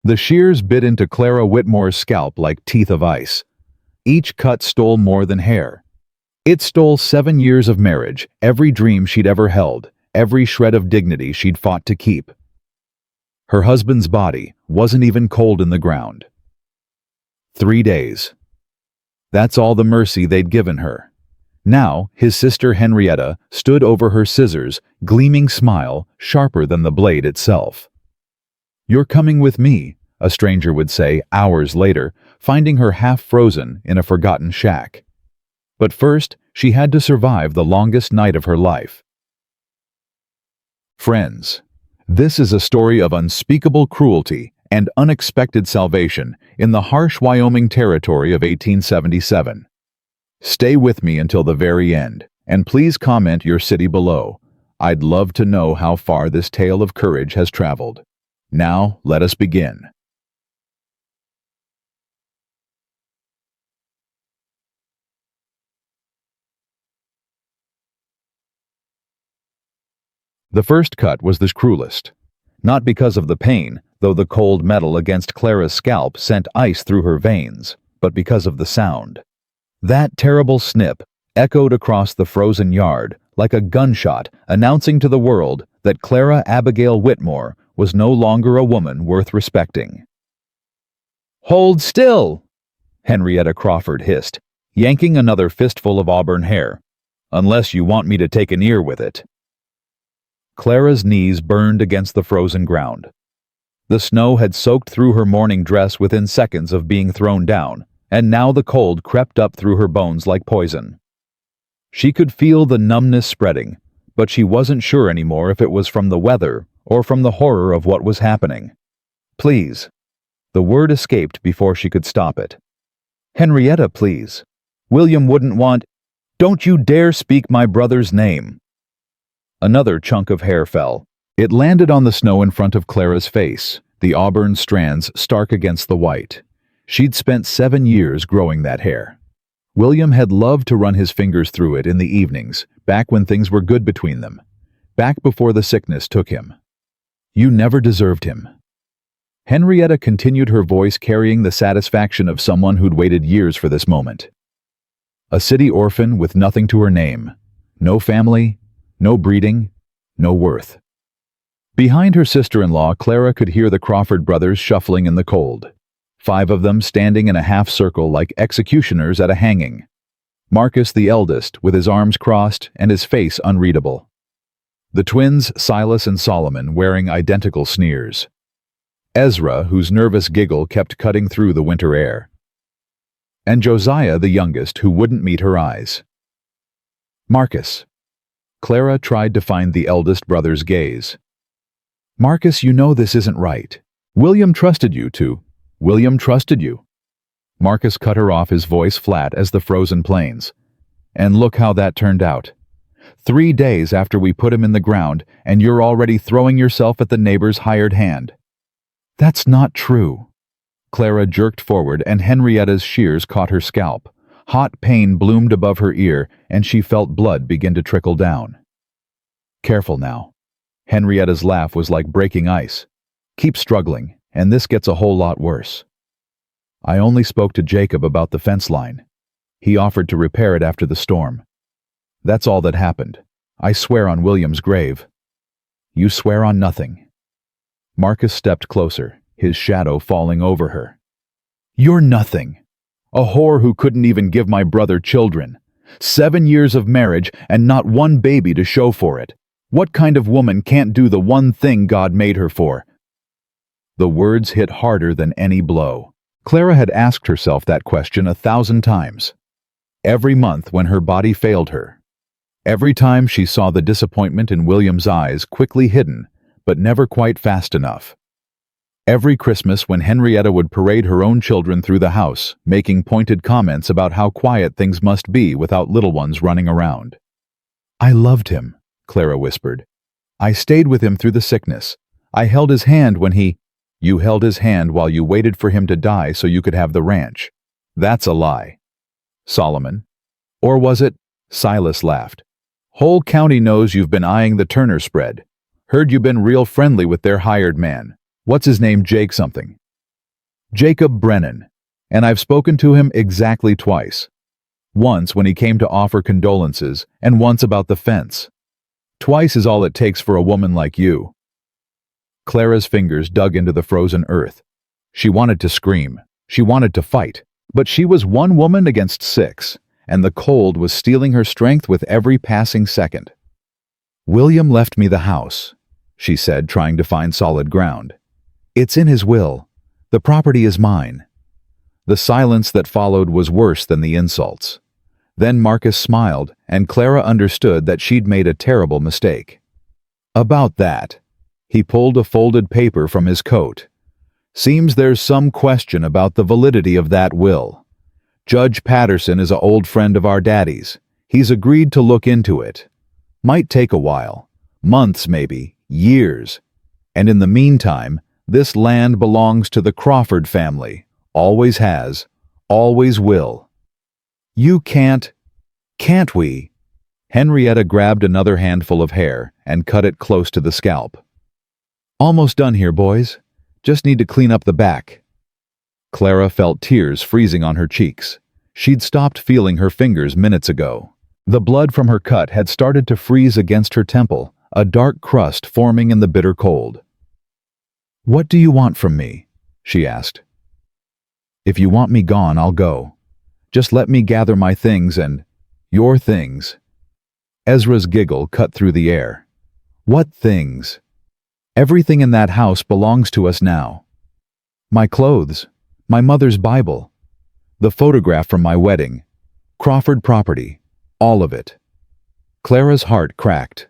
The shears bit into Clara Whitmore's scalp like teeth of ice. Each cut stole more than hair. It stole 7 years of marriage, every dream she'd ever held, every shred of dignity she'd fought to keep. Her husband's body wasn't even cold in the ground. 3 days. That's all the mercy they'd given her. Now, his sister Henrietta stood over her scissors, gleaming smile sharper than the blade itself. "You're coming with me," a stranger would say hours later, finding her half frozen in a forgotten shack. But first, she had to survive the longest night of her life. Friends, this is a story of unspeakable cruelty and unexpected salvation in the harsh Wyoming territory of 1877. Stay with me until the very end, and please comment your city below. I'd love to know how far this tale of courage has traveled. Now, let us begin. The first cut was the cruelest. Not because of the pain, though the cold metal against Clara's scalp sent ice through her veins, but because of the sound. That terrible snip echoed across the frozen yard like a gunshot announcing to the world that Clara Abigail Whitmore was no longer a woman worth respecting. "Hold still!" Henrietta Crawford hissed, yanking another fistful of auburn hair. "Unless you want me to take an ear with it." Clara's knees burned against the frozen ground. The snow had soaked through her morning dress within seconds of being thrown down, and now the cold crept up through her bones like poison. She could feel the numbness spreading, but she wasn't sure anymore if it was from the weather or from the horror of what was happening. "Please." The word escaped before she could stop it. "Henrietta, please. William wouldn't want—" "Don't you dare speak my brother's name." Another chunk of hair fell. It landed on the snow in front of Clara's face, the auburn strands stark against the white. She'd spent 7 years growing that hair. William had loved to run his fingers through it in the evenings, back when things were good between them, back before the sickness took him. "You never deserved him." Henrietta continued, her voice carrying the satisfaction of someone who'd waited years for this moment. A city orphan with nothing to her name, no family, no breeding, no worth. Behind her sister-in-law, Clara could hear the Crawford brothers shuffling in the cold. 5 of them standing in a half-circle like executioners at a hanging. Marcus, the eldest, with his arms crossed and his face unreadable. The twins, Silas and Solomon, wearing identical sneers. Ezra, whose nervous giggle kept cutting through the winter air. And Josiah, the youngest, who wouldn't meet her eyes. "Marcus." Clara tried to find the eldest brother's gaze. "Marcus, you know this isn't right. William trusted you to. William trusted you." Marcus cut her off, his voice flat as the frozen plains. "And look how that turned out. 3 days after we put him in the ground, and you're already throwing yourself at the neighbor's hired hand." "That's not true." Clara jerked forward, and Henrietta's shears caught her scalp. Hot pain bloomed above her ear, and she felt blood begin to trickle down. "Careful now." Henrietta's laugh was like breaking ice. "Keep struggling, and this gets a whole lot worse. I only spoke to Jacob about the fence line. He offered to repair it after the storm. That's all that happened. I swear on William's grave." "You swear on nothing." Marcus stepped closer, his shadow falling over her. "You're nothing. A whore who couldn't even give my brother children. 7 years of marriage and not one baby to show for it. What kind of woman can't do the one thing God made her for?" The words hit harder than any blow. Clara had asked herself that question 1,000 times. Every month when her body failed her. Every time she saw the disappointment in William's eyes, quickly hidden, but never quite fast enough. Every Christmas when Henrietta would parade her own children through the house, making pointed comments about how quiet things must be without little ones running around. "I loved him," Clara whispered. "I stayed with him through the sickness. I held his hand when he—" "You held his hand while you waited for him to die so you could have the ranch. That's a lie." "Solomon." "Or was it?" Silas laughed. "Whole county knows you've been eyeing the Turner spread. Heard you've been real friendly with their hired man. What's his name, Jake something. Jacob Brennan. And I've spoken to him exactly twice. Once when he came to offer condolences, and once about the fence. Twice is all it takes for a woman like you." Clara's fingers dug into the frozen earth. She wanted to scream. She wanted to fight. But she was one woman against 6, and the cold was stealing her strength with every passing second. "William left me the house," she said, trying to find solid ground. "It's in his will. The property is mine." The silence that followed was worse than the insults. Then Marcus smiled, and Clara understood that she'd made a terrible mistake. "About that." He pulled a folded paper from his coat. "Seems there's some question about the validity of that will. Judge Patterson is an old friend of our daddy's. He's agreed to look into it. Might take a while. Months maybe. Years. And in the meantime, this land belongs to the Crawford family. Always has. Always will." "You can't we?" Henrietta grabbed another handful of hair and cut it close to the scalp. "Almost done here, boys. Just need to clean up the back." Clara felt tears freezing on her cheeks. She'd stopped feeling her fingers minutes ago. The blood from her cut had started to freeze against her temple, a dark crust forming in the bitter cold. "What do you want from me?" she asked. "If you want me gone, I'll go. Just let me gather my things and your things." Ezra's giggle cut through the air. "What things? Everything in that house belongs to us now. My clothes, my mother's Bible, the photograph from my wedding, Crawford property, all of it." Clara's heart cracked.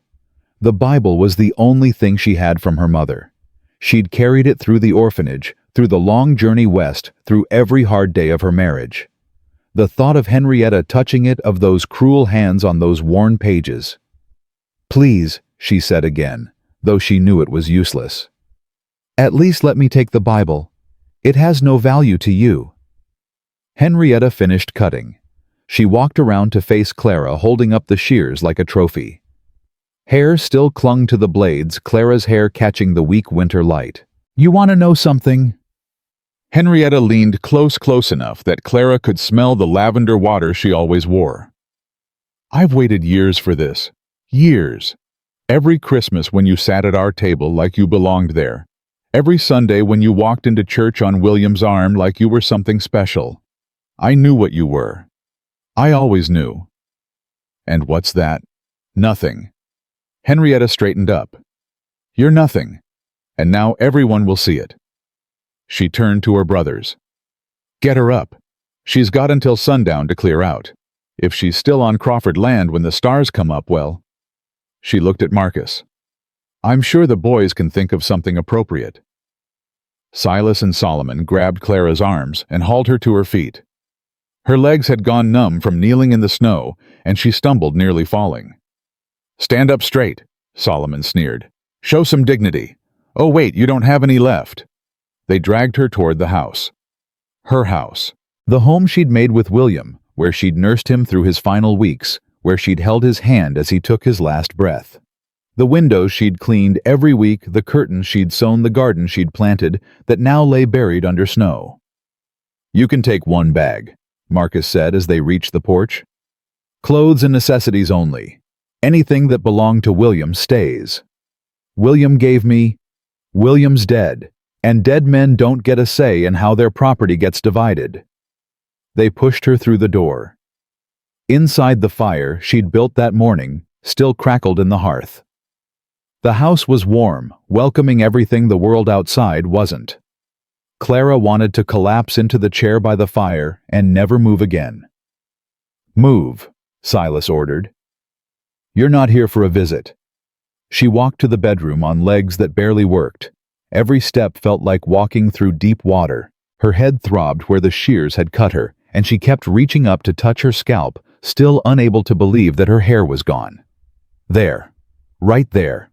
The Bible was the only thing she had from her mother. She'd carried it through the orphanage, through the long journey west, through every hard day of her marriage. The thought of Henrietta touching it, of those cruel hands on those worn pages. "Please," she said again, though she knew it was useless. "At least let me take the Bible. It has no value to you." Henrietta finished cutting. She walked around to face Clara, holding up the shears like a trophy. Hair still clung to the blades, Clara's hair catching the weak winter light. "You want to know something?" Henrietta leaned close enough that Clara could smell the lavender water she always wore. "I've waited years for this. Years. Every Christmas when you sat at our table like you belonged there. Every Sunday when you walked into church on William's arm like you were something special. I knew what you were. I always knew." "And what's that?" "Nothing." Henrietta straightened up. "You're nothing. And now everyone will see it." She turned to her brothers. "Get her up. She's got until sundown to clear out. If she's still on Crawford land when the stars come up, well..." She looked at Marcus. "I'm sure the boys can think of something appropriate." Silas and Solomon grabbed Clara's arms and hauled her to her feet. Her legs had gone numb from kneeling in the snow, and she stumbled, nearly falling. "Stand up straight," Solomon sneered. "Show some dignity. Oh wait, you don't have any left." They dragged her toward the house. Her house. The home she'd made with William, where she'd nursed him through his final weeks, where she'd held his hand as he took his last breath. The windows she'd cleaned every week, the curtains she'd sewn, the garden she'd planted, that now lay buried under snow. "You can take one bag," Marcus said as they reached the porch. "Clothes and necessities only. Anything that belonged to William stays. William gave me... William's dead, and dead men don't get a say in how their property gets divided." They pushed her through the door. Inside, the fire she'd built that morning still crackled in the hearth. The house was warm, welcoming everything the world outside wasn't. Clara wanted to collapse into the chair by the fire and never move again. "Move," Silas ordered. "You're not here for a visit." She walked to the bedroom on legs that barely worked. Every step felt like walking through deep water. Her head throbbed where the shears had cut her, and she kept reaching up to touch her scalp, still unable to believe that her hair was gone. There. Right there.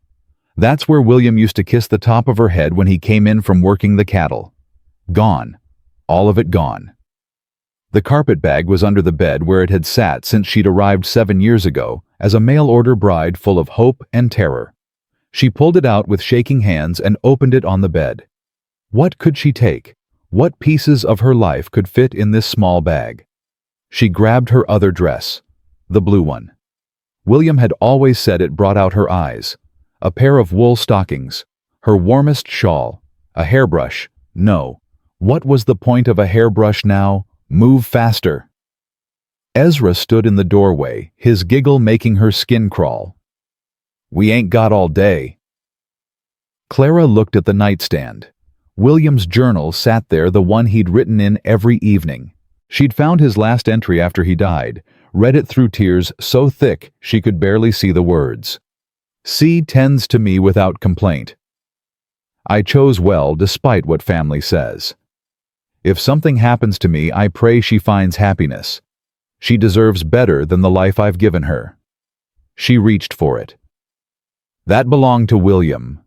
That's where William used to kiss the top of her head when he came in from working the cattle. Gone. All of it gone. The carpet bag was under the bed where it had sat since she'd arrived 7 years ago as a mail-order bride full of hope and terror. She pulled it out with shaking hands and opened it on the bed. What could she take? What pieces of her life could fit in this small bag? She grabbed her other dress, the blue one. William had always said it brought out her eyes. A pair of wool stockings, her warmest shawl, a hairbrush. No. What was the point of a hairbrush now? Move faster. Ezra stood in the doorway, his giggle making her skin crawl. We ain't got all day. Clara looked at the nightstand. William's journal sat there, the one he'd written in every evening. She'd found his last entry after he died, read it through tears so thick she could barely see the words. C tends to me without complaint. I chose well despite what family says. If something happens to me, I pray she finds happiness. She deserves better than the life I've given her. She reached for it. That belonged to William.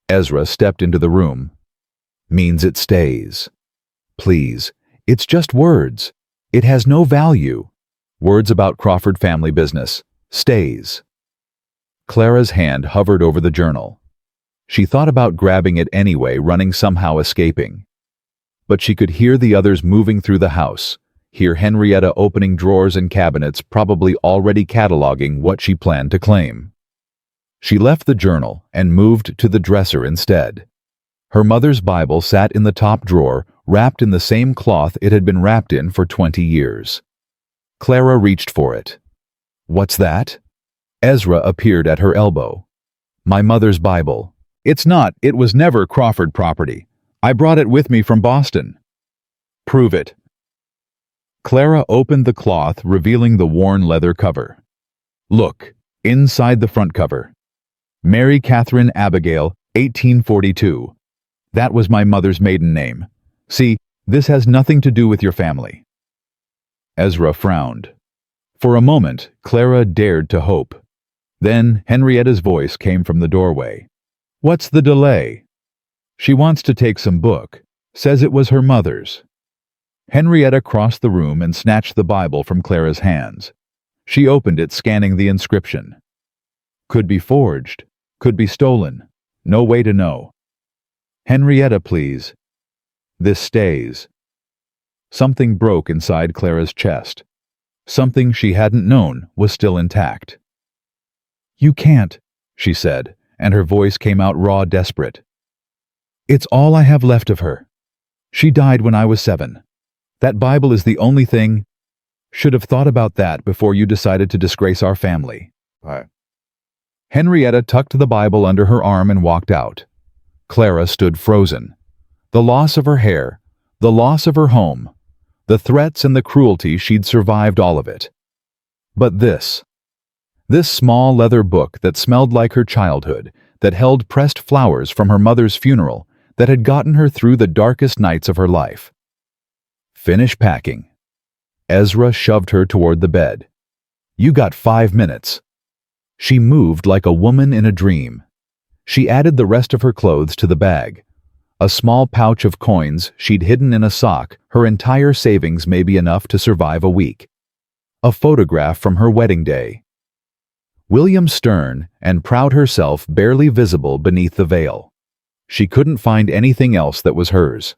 Ezra stepped into the room. Means it stays. Please, it's just words. It has no value. Words about Crawford family business. Stays. Clara's hand hovered over the journal. She thought about grabbing it anyway, running, somehow escaping. But she could hear the others moving through the house, hear Henrietta opening drawers and cabinets, probably already cataloging what she planned to claim. She left the journal and moved to the dresser instead. Her mother's Bible sat in the top drawer, wrapped in the same cloth it had been wrapped in for 20 years. Clara reached for it. What's that? Ezra appeared at her elbow. My mother's Bible. It's not, it was never Crawford property. I brought it with me from Boston. Prove it. Clara opened the cloth, revealing the worn leather cover. Look, inside the front cover. Mary Catherine Abigail, 1842. That was my mother's maiden name. See, this has nothing to do with your family. Ezra frowned. For a moment, Clara dared to hope. Then Henrietta's voice came from the doorway. What's the delay? She wants to take some book. Says it was her mother's. Henrietta crossed the room and snatched the Bible from Clara's hands. She opened it, scanning the inscription. Could be forged. Could be stolen. No way to know. Henrietta, please. This stays. Something broke inside Clara's chest. Something she hadn't known was still intact. You can't, she said, and her voice came out raw, desperate. It's all I have left of her. She died when I was 7. That Bible is the only thing. Should have thought about that before you decided to disgrace our family. Henrietta tucked the Bible under her arm and walked out. Clara stood frozen. The loss of her hair, the loss of her home, the threats and the cruelty, she'd survived all of it. But this small leather book that smelled like her childhood, that held pressed flowers from her mother's funeral, that had gotten her through the darkest nights of her life. Finish packing. Ezra shoved her toward the bed. You got 5 minutes. She moved like a woman in a dream. She added the rest of her clothes to the bag. A small pouch of coins she'd hidden in a sock, her entire savings may be enough to survive a week. A photograph from her wedding day. William stern and proud, herself barely visible beneath the veil. She couldn't find anything else that was hers.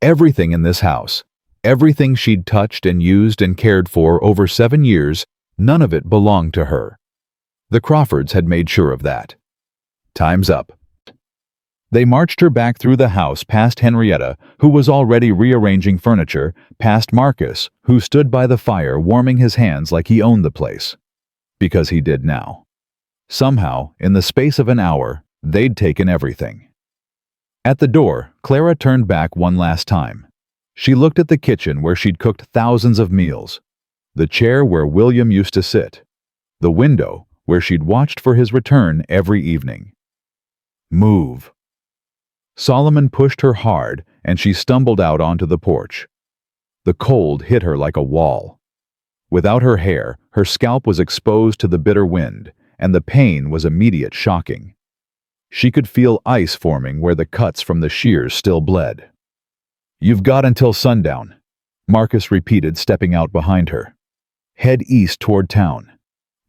Everything in this house, everything she'd touched and used and cared for over 7 years, none of it belonged to her. The Crawfords had made sure of that. Time's up. They marched her back through the house, past Henrietta, who was already rearranging furniture, past Marcus, who stood by the fire warming his hands like he owned the place. Because he did now. Somehow, in the space of an hour, they'd taken everything. At the door, Clara turned back one last time. She looked at the kitchen where she'd cooked thousands of meals, the chair where William used to sit, the window where she'd watched for his return every evening. Move. Solomon pushed her hard, and she stumbled out onto the porch. The cold hit her like a wall. Without her hair, her scalp was exposed to the bitter wind, and the pain was immediate, shocking. She could feel ice forming where the cuts from the shears still bled. You've got until sundown, Marcus repeated, stepping out behind her. Head east toward town.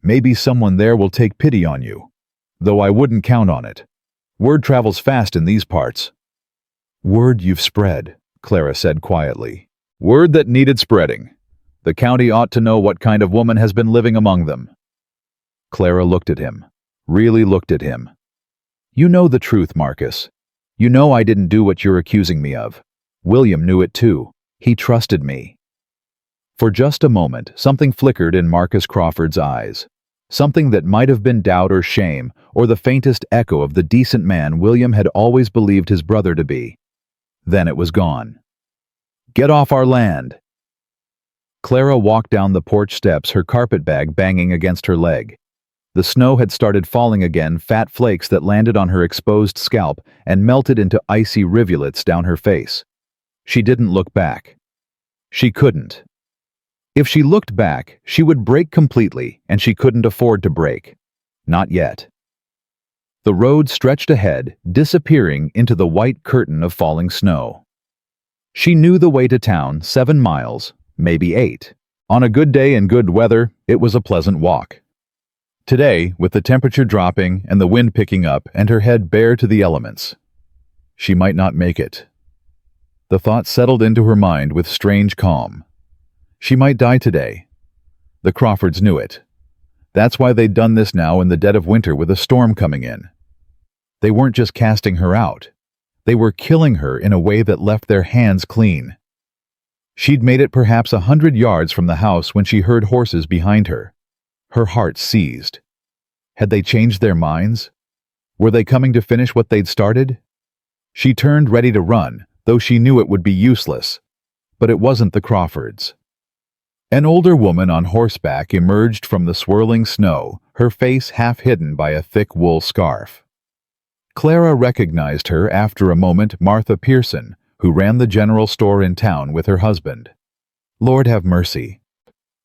Maybe someone there will take pity on you, though I wouldn't count on it. Word travels fast in these parts. Word you've spread, Clara said quietly. Word that needed spreading. The county ought to know what kind of woman has been living among them. Clara looked at him, really looked at him. You know the truth, Marcus. You know I didn't do what you're accusing me of. William knew it too. He trusted me. For just a moment, something flickered in Marcus Crawford's eyes. Something that might have been doubt or shame, or the faintest echo of the decent man William had always believed his brother to be. Then it was gone. Get off our land! Clara walked down the porch steps, her carpet bag banging against her leg. The snow had started falling again, fat flakes that landed on her exposed scalp and melted into icy rivulets down her face. She didn't look back. She couldn't. If she looked back, she would break completely, and she couldn't afford to break. Not yet. The road stretched ahead, disappearing into the white curtain of falling snow. She knew the way to town, 7 miles, maybe 8. On a good day and good weather, it was a pleasant walk. Today, with the temperature dropping and the wind picking up and her head bare to the elements, she might not make it. The thought settled into her mind with strange calm. She might die today. The Crawfords knew it. That's why they'd done this now in the dead of winter with a storm coming in. They weren't just casting her out. They were killing her in a way that left their hands clean. She'd made it perhaps 100 yards from the house when she heard horses behind her. Her heart seized. Had they changed their minds? Were they coming to finish what they'd started? She turned ready to run, though she knew it would be useless. But it wasn't the Crawfords. An older woman on horseback emerged from the swirling snow, her face half hidden by a thick wool scarf. Clara recognized her after a moment, Martha Pearson, who ran the general store in town with her husband. Lord have mercy.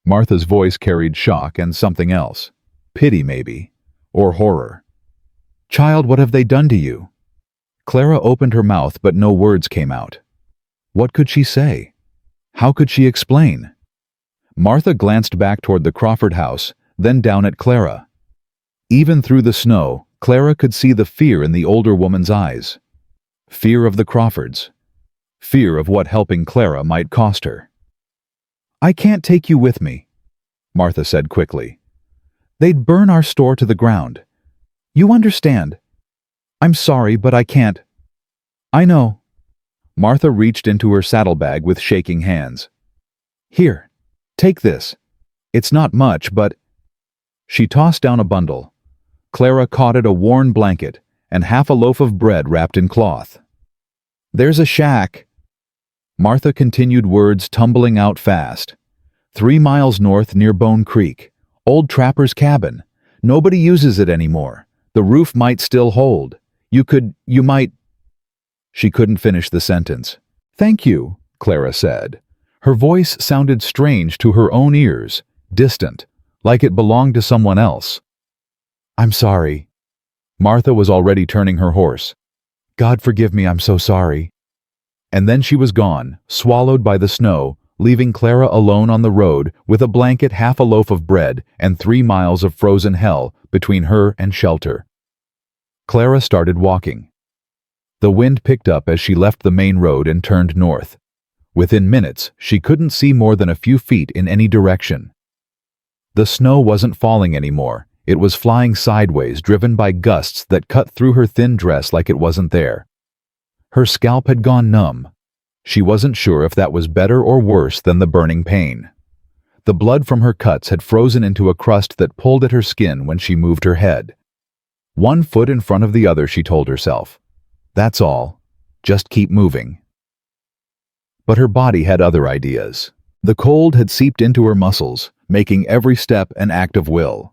Martha's voice carried shock and something else. Pity, maybe. Or horror. Child, what have they done to you? Clara opened her mouth, but no words came out. What could she say? How could she explain? Martha glanced back toward the Crawford house, then down at Clara. Even through the snow, Clara could see the fear in the older woman's eyes. Fear of the Crawfords. Fear of what helping Clara might cost her. I can't take you with me, Martha said quickly. They'd burn our store to the ground. You understand. I'm sorry, but I can't. I know. Martha reached into her saddlebag with shaking hands. Here, take this. It's not much, but... She tossed down a bundle. Clara caught it, a worn blanket, and half a loaf of bread wrapped in cloth. There's a shack. Martha continued, words tumbling out fast. 3 miles north near Bone Creek. Old trapper's cabin. Nobody uses it anymore. The roof might still hold. You might... She couldn't finish the sentence. Thank you, Clara said. Her voice sounded strange to her own ears, distant, like it belonged to someone else. I'm sorry. Martha was already turning her horse. God forgive me, I'm so sorry. And then she was gone, swallowed by the snow, leaving Clara alone on the road with a blanket, half a loaf of bread, and 3 miles of frozen hell between her and shelter. Clara started walking. The wind picked up as she left the main road and turned north. Within minutes, she couldn't see more than a few feet in any direction. The snow wasn't falling anymore. It was flying sideways, driven by gusts that cut through her thin dress like it wasn't there. Her scalp had gone numb. She wasn't sure if that was better or worse than the burning pain. The blood from her cuts had frozen into a crust that pulled at her skin when she moved her head. 1 foot in front of the other, she told herself. That's all. Just keep moving. But her body had other ideas. The cold had seeped into her muscles, making every step an act of will.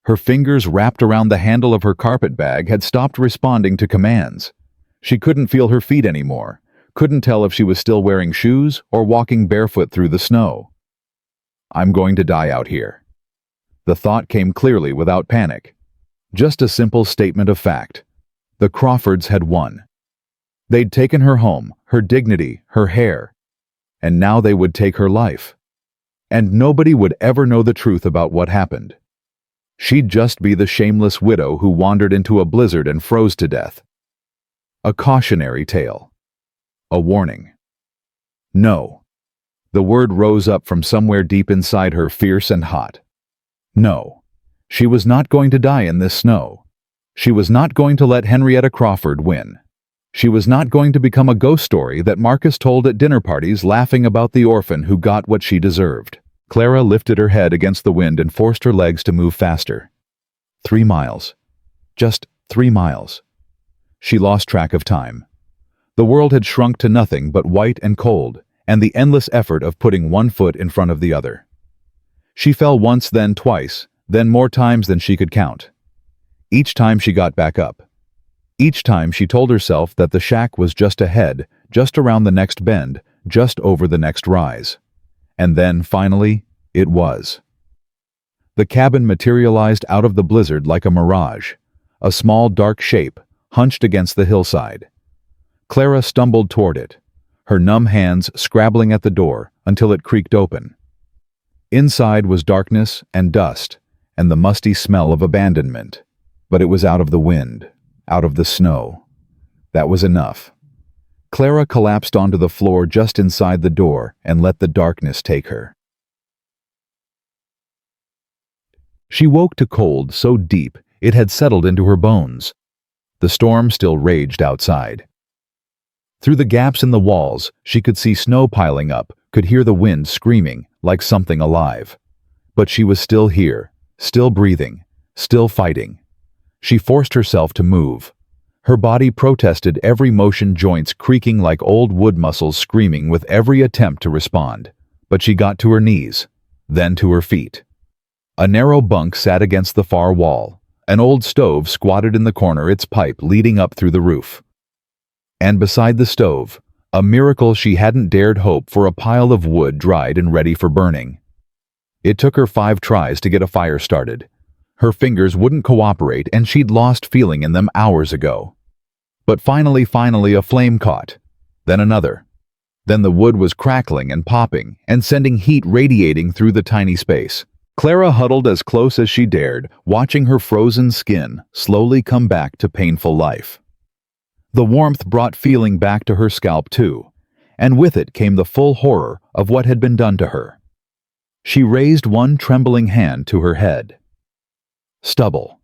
Her fingers wrapped around the handle of her carpet bag had stopped responding to commands. She couldn't feel her feet anymore, couldn't tell if she was still wearing shoes or walking barefoot through the snow. I'm going to die out here. The thought came clearly without panic. Just a simple statement of fact. The Crawfords had won. They'd taken her home, her dignity, her hair, and now they would take her life. And nobody would ever know the truth about what happened. She'd just be the shameless widow who wandered into a blizzard and froze to death. A cautionary tale. A warning. No. The word rose up from somewhere deep inside her, fierce and hot. No. She was not going to die in this snow. She was not going to let Henrietta Crawford win. She was not going to become a ghost story that Marcus told at dinner parties, laughing about the orphan who got what she deserved. Clara lifted her head against the wind and forced her legs to move faster. 3 miles. Just 3 miles. She lost track of time. The world had shrunk to nothing but white and cold, and the endless effort of putting one foot in front of the other. She fell once, then twice, then more times than she could count. Each time she got back up. Each time she told herself that the shack was just ahead, just around the next bend, just over the next rise. And then, finally, it was. The cabin materialized out of the blizzard like a mirage, a small dark shape, hunched against the hillside. Clara stumbled toward it, her numb hands scrabbling at the door until it creaked open. Inside was darkness and dust, and the musty smell of abandonment. But it was out of the wind, out of the snow. That was enough. Clara collapsed onto the floor just inside the door and let the darkness take her. She woke to cold so deep it had settled into her bones. The storm still raged outside. Through the gaps in the walls, she could see snow piling up, could hear the wind screaming like something alive. But she was still here, still breathing, still fighting. She forced herself to move. Her body protested, every motion, joints creaking like old wood muscles screaming with every attempt to respond. But she got to her knees, then to her feet. A narrow bunk sat against the far wall. An old stove squatted in the corner, its pipe leading up through the roof. And beside the stove, a miracle she hadn't dared hope for, a pile of wood dried and ready for burning. It took her 5 tries to get a fire started. Her fingers wouldn't cooperate, and she'd lost feeling in them hours ago. But finally a flame caught. Then another. Then the wood was crackling and popping and sending heat radiating through the tiny space. Clara huddled as close as she dared, watching her frozen skin slowly come back to painful life. The warmth brought feeling back to her scalp too, and with it came the full horror of what had been done to her. She raised one trembling hand to her head. Stubble.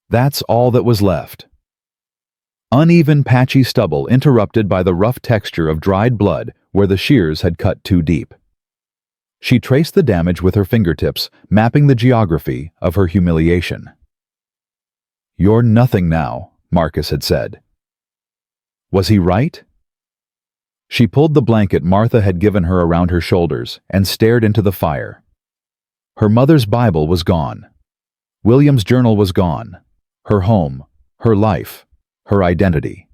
That's all that was left. Uneven, patchy stubble interrupted by the rough texture of dried blood where the shears had cut too deep. She traced the damage with her fingertips, mapping the geography of her humiliation. "You're nothing now," Marcus had said. Was he right? She pulled the blanket Martha had given her around her shoulders and stared into the fire. Her mother's Bible was gone. William's journal was gone. Her home, her life, her identity.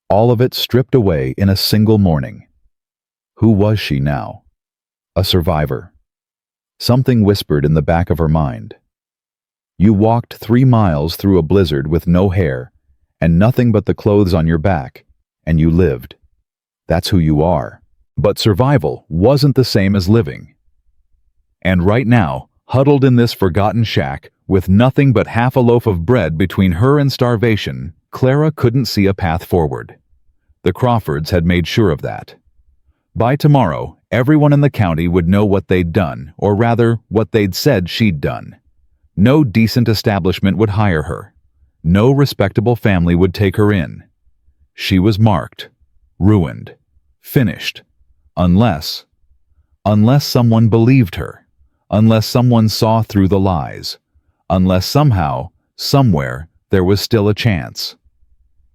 All of it stripped away in a single morning. Who was she now? A survivor. Something whispered in the back of her mind. You walked 3 miles through a blizzard with no hair and nothing but the clothes on your back, and you lived. That's who you are. But survival wasn't the same as living. And right now, huddled in this forgotten shack, with nothing but half a loaf of bread between her and starvation, Clara couldn't see a path forward. The Crawfords had made sure of that. By tomorrow, everyone in the county would know what they'd done, or rather, what they'd said she'd done. No decent establishment would hire her. No respectable family would take her in. She was marked, ruined, finished, unless someone believed her, unless someone saw through the lies, unless somehow, somewhere, there was still a chance.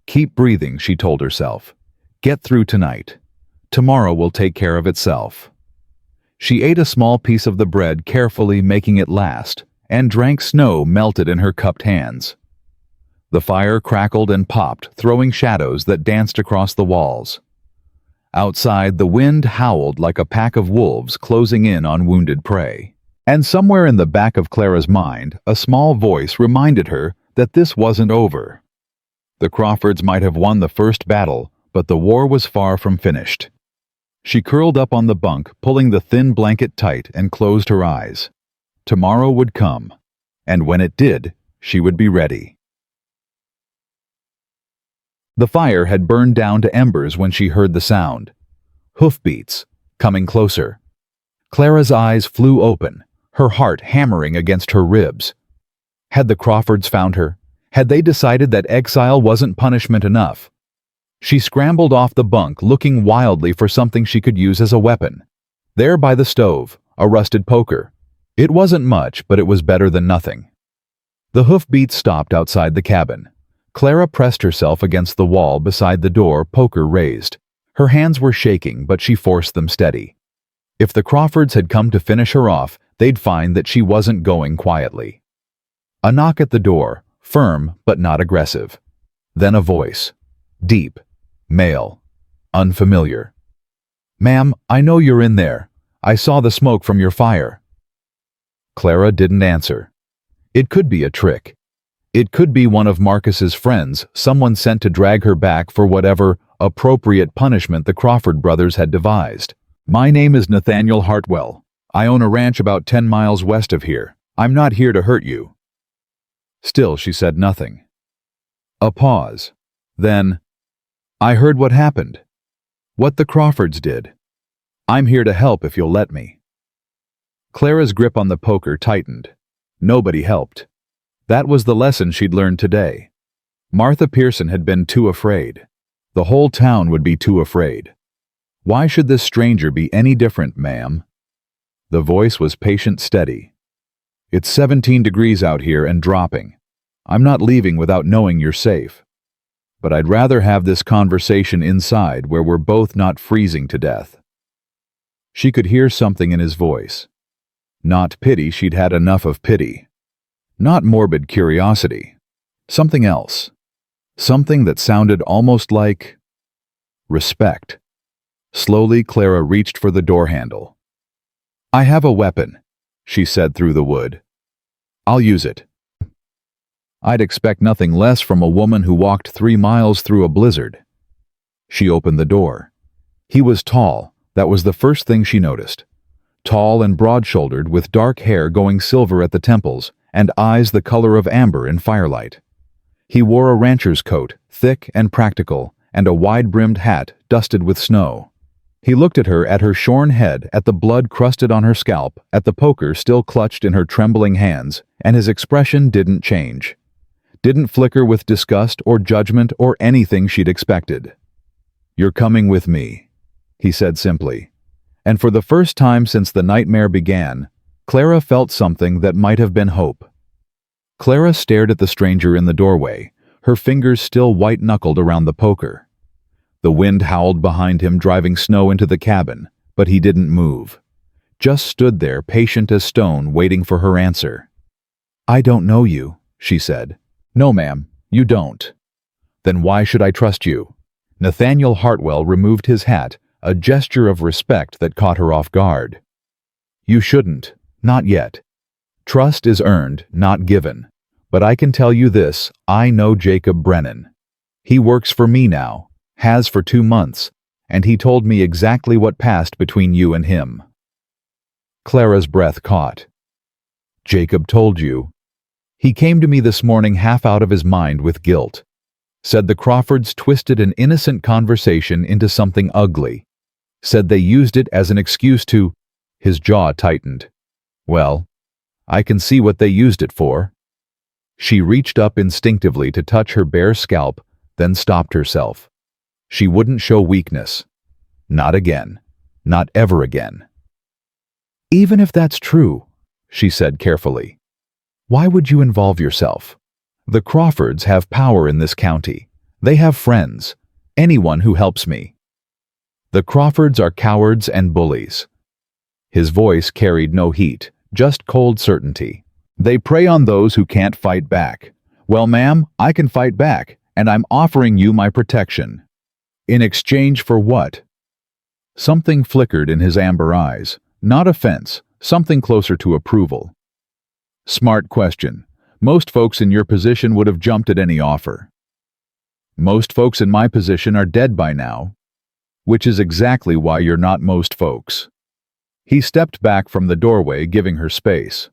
Keep breathing, she told herself. Get through tonight. Tomorrow will take care of itself. She ate a small piece of the bread, carefully making it last, and drank snow melted in her cupped hands. The fire crackled and popped, throwing shadows that danced across the walls. Outside, the wind howled like a pack of wolves closing in on wounded prey. And somewhere in the back of Clara's mind, a small voice reminded her that this wasn't over. The Crawfords might have won the first battle, but the war was far from finished. She curled up on the bunk, pulling the thin blanket tight, and closed her eyes. Tomorrow would come, and when it did, she would be ready. The fire had burned down to embers when she heard the sound. Hoofbeats, coming closer. Clara's eyes flew open, her heart hammering against her ribs. Had the Crawfords found her? Had they decided that exile wasn't punishment enough? She scrambled off the bunk, looking wildly for something she could use as a weapon. There by the stove, a rusted poker. It wasn't much, but it was better than nothing. The hoofbeats stopped outside the cabin. Clara pressed herself against the wall beside the door, poker raised. Her hands were shaking, but she forced them steady. If the Crawfords had come to finish her off, they'd find that she wasn't going quietly. A knock at the door, firm but not aggressive. Then a voice. Deep. Male. Unfamiliar. "Ma'am, I know you're in there. I saw the smoke from your fire." Clara didn't answer. It could be a trick. It could be one of Marcus's friends, someone sent to drag her back for whatever appropriate punishment the Crawford brothers had devised. "My name is Nathaniel Hartwell. I own a ranch about 10 miles west of here. I'm not here to hurt you." Still, she said nothing. A pause. Then, "I heard what happened. What the Crawfords did. I'm here to help if you'll let me." Clara's grip on the poker tightened. Nobody helped. That was the lesson she'd learned today. Martha Pearson had been too afraid. The whole town would be too afraid. Why should this stranger be any different, ma'am? The voice was patient, steady. "It's 17 degrees out here and dropping. I'm not leaving without knowing you're safe. But I'd rather have this conversation inside where we're both not freezing to death." She could hear something in his voice. Not pity, she'd had enough of pity. Not morbid curiosity. Something else. Something that sounded almost like respect. Slowly, Clara reached for the door handle. "I have a weapon," she said through the wood. "I'll use it." I'd expect nothing less from a woman who walked 3 miles through a blizzard. She opened the door. He was tall, that was the first thing she noticed. Tall and broad-shouldered, with dark hair going silver at the temples, and eyes the color of amber in firelight. He wore a rancher's coat, thick and practical, and a wide-brimmed hat dusted with snow. He looked at her shorn head, at the blood crusted on her scalp, at the poker still clutched in her trembling hands, and his expression didn't change. Didn't flicker with disgust or judgment or anything she'd expected. "You're coming with me," he said simply. And for the first time since the nightmare began, Clara felt something that might have been hope. Clara stared at the stranger in the doorway, her fingers still white-knuckled around the poker. The wind howled behind him, driving snow into the cabin, but he didn't move. Just stood there, patient as stone, waiting for her answer. "I don't know you," she said. "No, ma'am, you don't." "Then why should I trust you?" Nathaniel Hartwell removed his hat, a gesture of respect that caught her off guard. "You shouldn't, not yet. Trust is earned, not given. But I can tell you this, I know Jacob Brennan. He works for me now, has for 2 months, and he told me exactly what passed between you and him." Clara's breath caught. "Jacob told you?" "He came to me this morning half out of his mind with guilt. Said the Crawfords twisted an innocent conversation into something ugly. Said they used it as an excuse to—" His jaw tightened. "Well, I can see what they used it for." She reached up instinctively to touch her bare scalp, then stopped herself. She wouldn't show weakness. Not again. Not ever again. "Even if that's true," she said carefully, "why would you involve yourself? The Crawfords have power in this county. They have friends. Anyone who helps me. The Crawfords are cowards and bullies." His voice carried no heat, just cold certainty. "They prey on those who can't fight back. Well, ma'am, I can fight back, and I'm offering you my protection." "In exchange for what?" Something flickered in his amber eyes. Not offense, something closer to approval. "Smart question. Most folks in your position would have jumped at any offer. Most folks in my position are dead by now. Which is exactly why you're not most folks." He stepped back from the doorway, giving her space.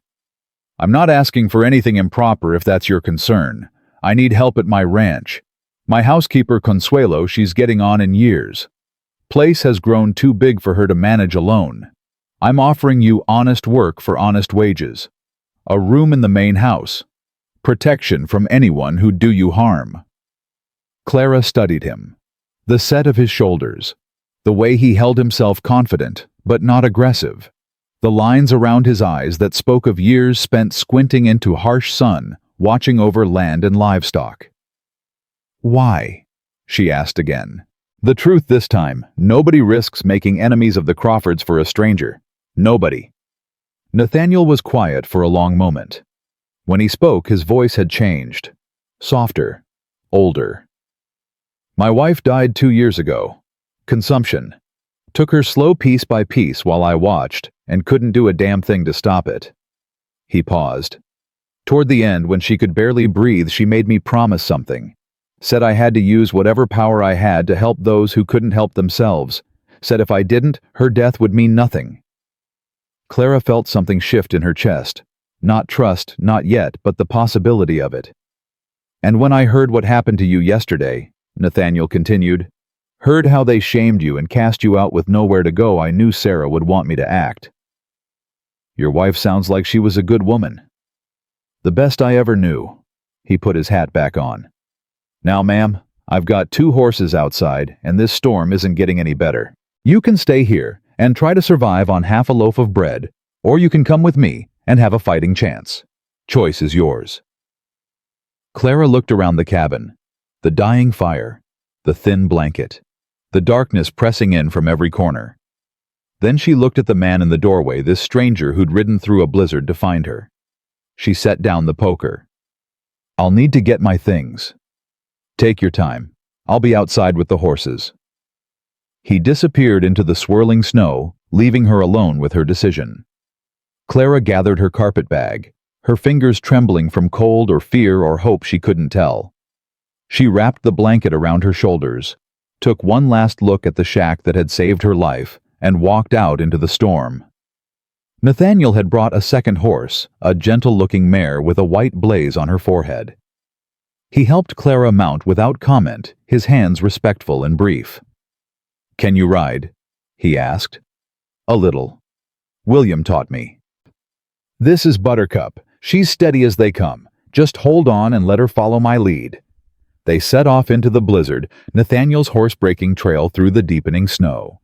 "I'm not asking for anything improper if that's your concern. I need help at my ranch. My housekeeper, Consuelo, she's getting on in years. place has grown too big for her to manage alone. I'm offering you honest work for honest wages. A room in the main house. Protection from anyone who'd do you harm." Clara studied him. The set of his shoulders. The way he held himself confident, but not aggressive. The lines around his eyes that spoke of years spent squinting into harsh sun, watching over land and livestock. "Why?" she asked again. The truth this time: nobody risks making enemies of the Crawfords for a stranger. Nobody. Nathaniel was quiet for a long moment. When he spoke, his voice had changed. Softer. Older. "My wife died 2 years ago. Consumption. Took her slow piece by piece while I watched, and couldn't do a damn thing to stop it." He paused. "Toward the end, when she could barely breathe, she made me promise something. Said I had to use whatever power I had to help those who couldn't help themselves. Said if I didn't, her death would mean nothing." Clara felt something shift in her chest. Not trust, not yet, but the possibility of it. "And when I heard what happened to you yesterday," Nathaniel continued, "heard how they shamed you and cast you out with nowhere to go, I knew Sarah would want me to act." "Your wife sounds like she was a good woman." "The best I ever knew." He put his hat back on. "Now, ma'am, I've got 2 horses outside, and this storm isn't getting any better. You can stay here and try to survive on half a loaf of bread, or you can come with me and have a fighting chance. Choice is yours." Clara looked around the cabin. The dying fire, the thin blanket, the darkness pressing in from every corner. Then she looked at the man in the doorway, this stranger who'd ridden through a blizzard to find her. She set down the poker. "I'll need to get my things." "Take your time. I'll be outside with the horses." He disappeared into the swirling snow, leaving her alone with her decision. Clara gathered her carpet bag, her fingers trembling from cold or fear or hope she couldn't tell. She wrapped the blanket around her shoulders, took one last look at the shack that had saved her life, and walked out into the storm. Nathaniel had brought a second horse, a gentle-looking mare with a white blaze on her forehead. He helped Clara mount without comment, his hands respectful and brief. "Can you ride?" he asked. "A little. William taught me." "This is Buttercup. She's steady as they come. Just hold on and let her follow my lead." They set off into the blizzard, Nathaniel's horse breaking trail through the deepening snow.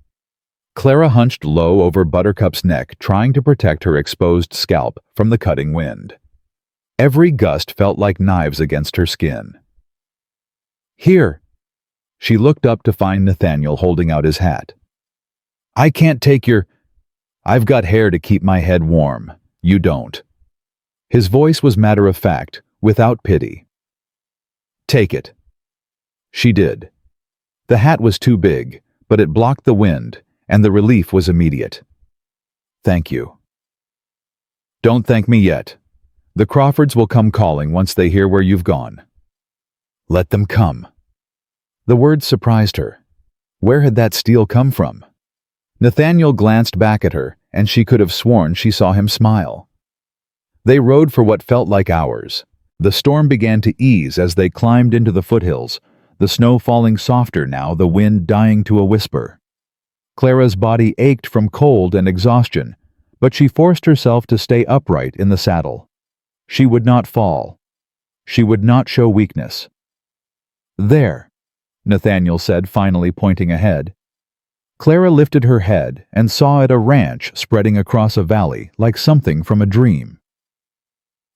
Clara hunched low over Buttercup's neck, trying to protect her exposed scalp from the cutting wind. Every gust felt like knives against her skin. "Here." She looked up to find Nathaniel holding out his hat. "I can't take your... I've got hair to keep my head warm. You don't." His voice was matter-of-fact, without pity. "Take it." She did. The hat was too big, but it blocked the wind, and the relief was immediate. "Thank you." "Don't thank me yet. The Crawfords will come calling once they hear where you've gone." "Let them come." The words surprised her. Where had that steel come from? Nathaniel glanced back at her, and she could have sworn she saw him smile. They rode for what felt like hours. The storm began to ease as they climbed into the foothills, the snow falling softer now, the wind dying to a whisper. Clara's body ached from cold and exhaustion, but she forced herself to stay upright in the saddle. She would not fall. She would not show weakness. "There," Nathaniel said, finally pointing ahead. Clara lifted her head and saw it a ranch spreading across a valley like something from a dream.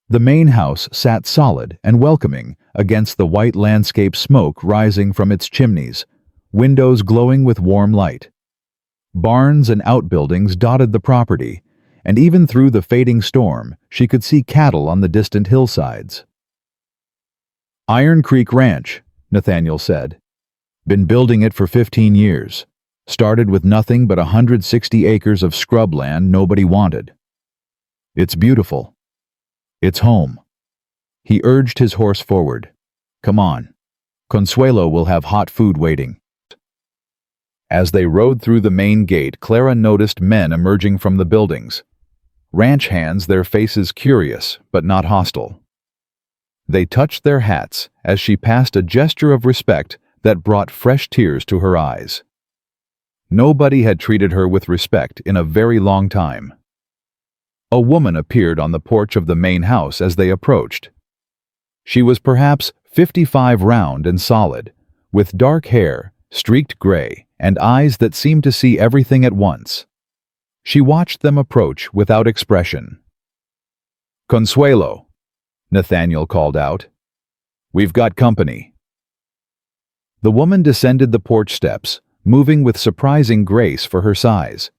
The main house sat solid and welcoming against the white landscape smoke rising from its chimneys, windows glowing with warm light. Barns and outbuildings dotted the property, and even through the fading storm, she could see cattle on the distant hillsides. "Iron Creek Ranch," Nathaniel said. "Been building it for 15 years. Started with nothing but 160 acres of scrubland nobody wanted. It's beautiful. It's home." He urged his horse forward. "Come on. Consuelo will have hot food waiting." As they rode through the main gate, Clara noticed men emerging from the buildings. Ranch hands, their faces curious, but not hostile. They touched their hats as she passed, a gesture of respect that brought fresh tears to her eyes. Nobody had treated her with respect in a very long time. A woman appeared on the porch of the main house as they approached. She was perhaps 55, round and solid, with dark hair, streaked gray, and eyes that seemed to see everything at once. She watched them approach without expression. "Consuelo," Nathaniel called out. "We've got company." The woman descended the porch steps, moving with surprising grace for her size.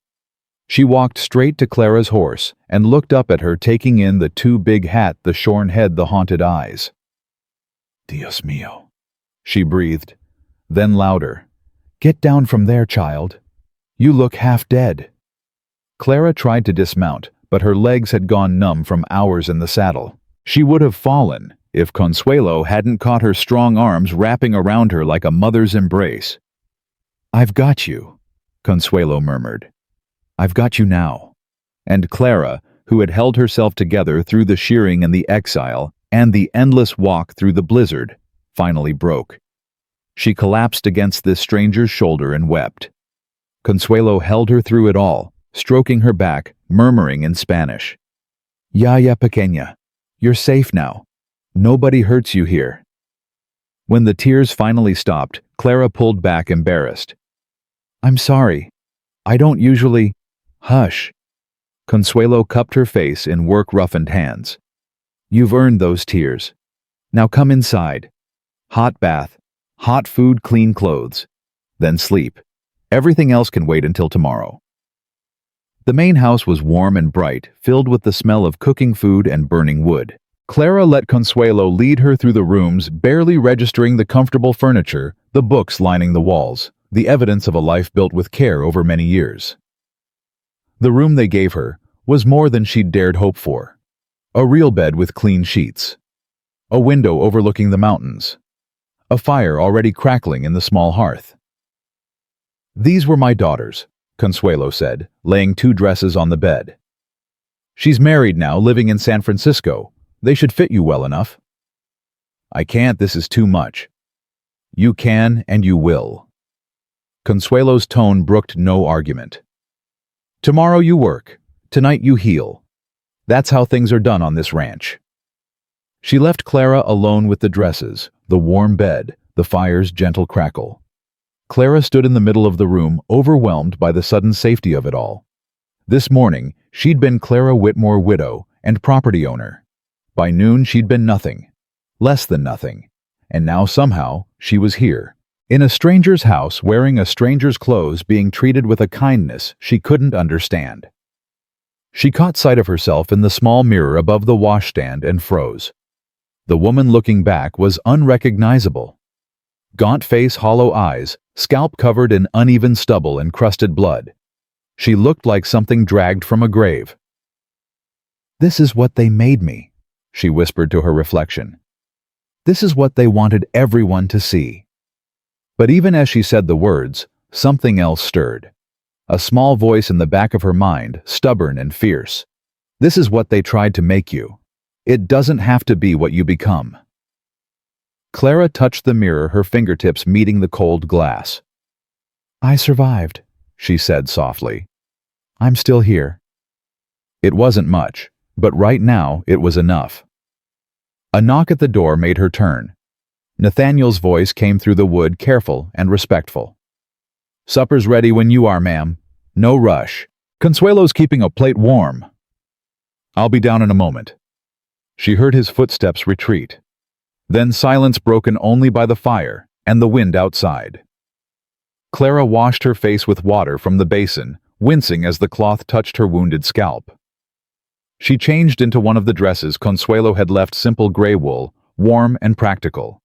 She walked straight to Clara's horse and looked up at her, taking in the too big hat, the shorn head, the haunted eyes. "Dios mío," she breathed. Then louder, "Get down from there, child. You look half dead." Clara tried to dismount, but her legs had gone numb from hours in the saddle. She would have fallen if Consuelo hadn't caught her strong arms, wrapping around her like a mother's embrace. "I've got you," Consuelo murmured. "I've got you now." And Clara, who had held herself together through the shearing and the exile and the endless walk through the blizzard, finally broke. She collapsed against this stranger's shoulder and wept. Consuelo held her through it all, stroking her back, murmuring in Spanish, "Ya pequeña, you're safe now. Nobody hurts you here." When the tears finally stopped, Clara pulled back, embarrassed. "I'm sorry. I don't usually—" "Hush." Consuelo cupped her face in work-roughened hands. "You've earned those tears. Now come inside. Hot bath, hot food, clean clothes. Then sleep. Everything else can wait until tomorrow." The main house was warm and bright, filled with the smell of cooking food and burning wood. Clara let Consuelo lead her through the rooms, barely registering the comfortable furniture, the books lining the walls, the evidence of a life built with care over many years. The room they gave her was more than she'd dared hope for. A real bed with clean sheets. A window overlooking the mountains. A fire already crackling in the small hearth. "These were my daughters," Consuelo said, laying 2 dresses on the bed. "She's married now, living in San Francisco. They should fit you well enough." "I can't, this is too much." "You can and you will." Consuelo's tone brooked no argument. "Tomorrow you work. Tonight you heal. That's how things are done on this ranch." She left Clara alone with the dresses, the warm bed, the fire's gentle crackle. Clara stood in the middle of the room, overwhelmed by the sudden safety of it all. This morning, she'd been Clara Whitmore, widow and property owner. By noon, she'd been nothing. Less than nothing. And now somehow, she was here. In a stranger's house, wearing a stranger's clothes, being treated with a kindness she couldn't understand. She caught sight of herself in the small mirror above the washstand and froze. The woman looking back was unrecognizable. Gaunt face, hollow eyes, scalp covered in uneven stubble and crusted blood. She looked like something dragged from a grave. "This is what they made me," she whispered to her reflection. "This is what they wanted everyone to see." But even as she said the words, something else stirred. A small voice in the back of her mind, stubborn and fierce. "This is what they tried to make you. It doesn't have to be what you become." Clara touched the mirror, her fingertips meeting the cold glass. "I survived," she said softly. "I'm still here." It wasn't much, but right now it was enough. A knock at the door made her turn. Nathaniel's voice came through the wood, careful and respectful. "Supper's ready when you are, ma'am. No rush. Consuelo's keeping a plate warm." "I'll be down in a moment." She heard his footsteps retreat. Then silence broken only by the fire and the wind outside. Clara washed her face with water from the basin, wincing as the cloth touched her wounded scalp. She changed into one of the dresses Consuelo had left, simple gray wool, warm and practical.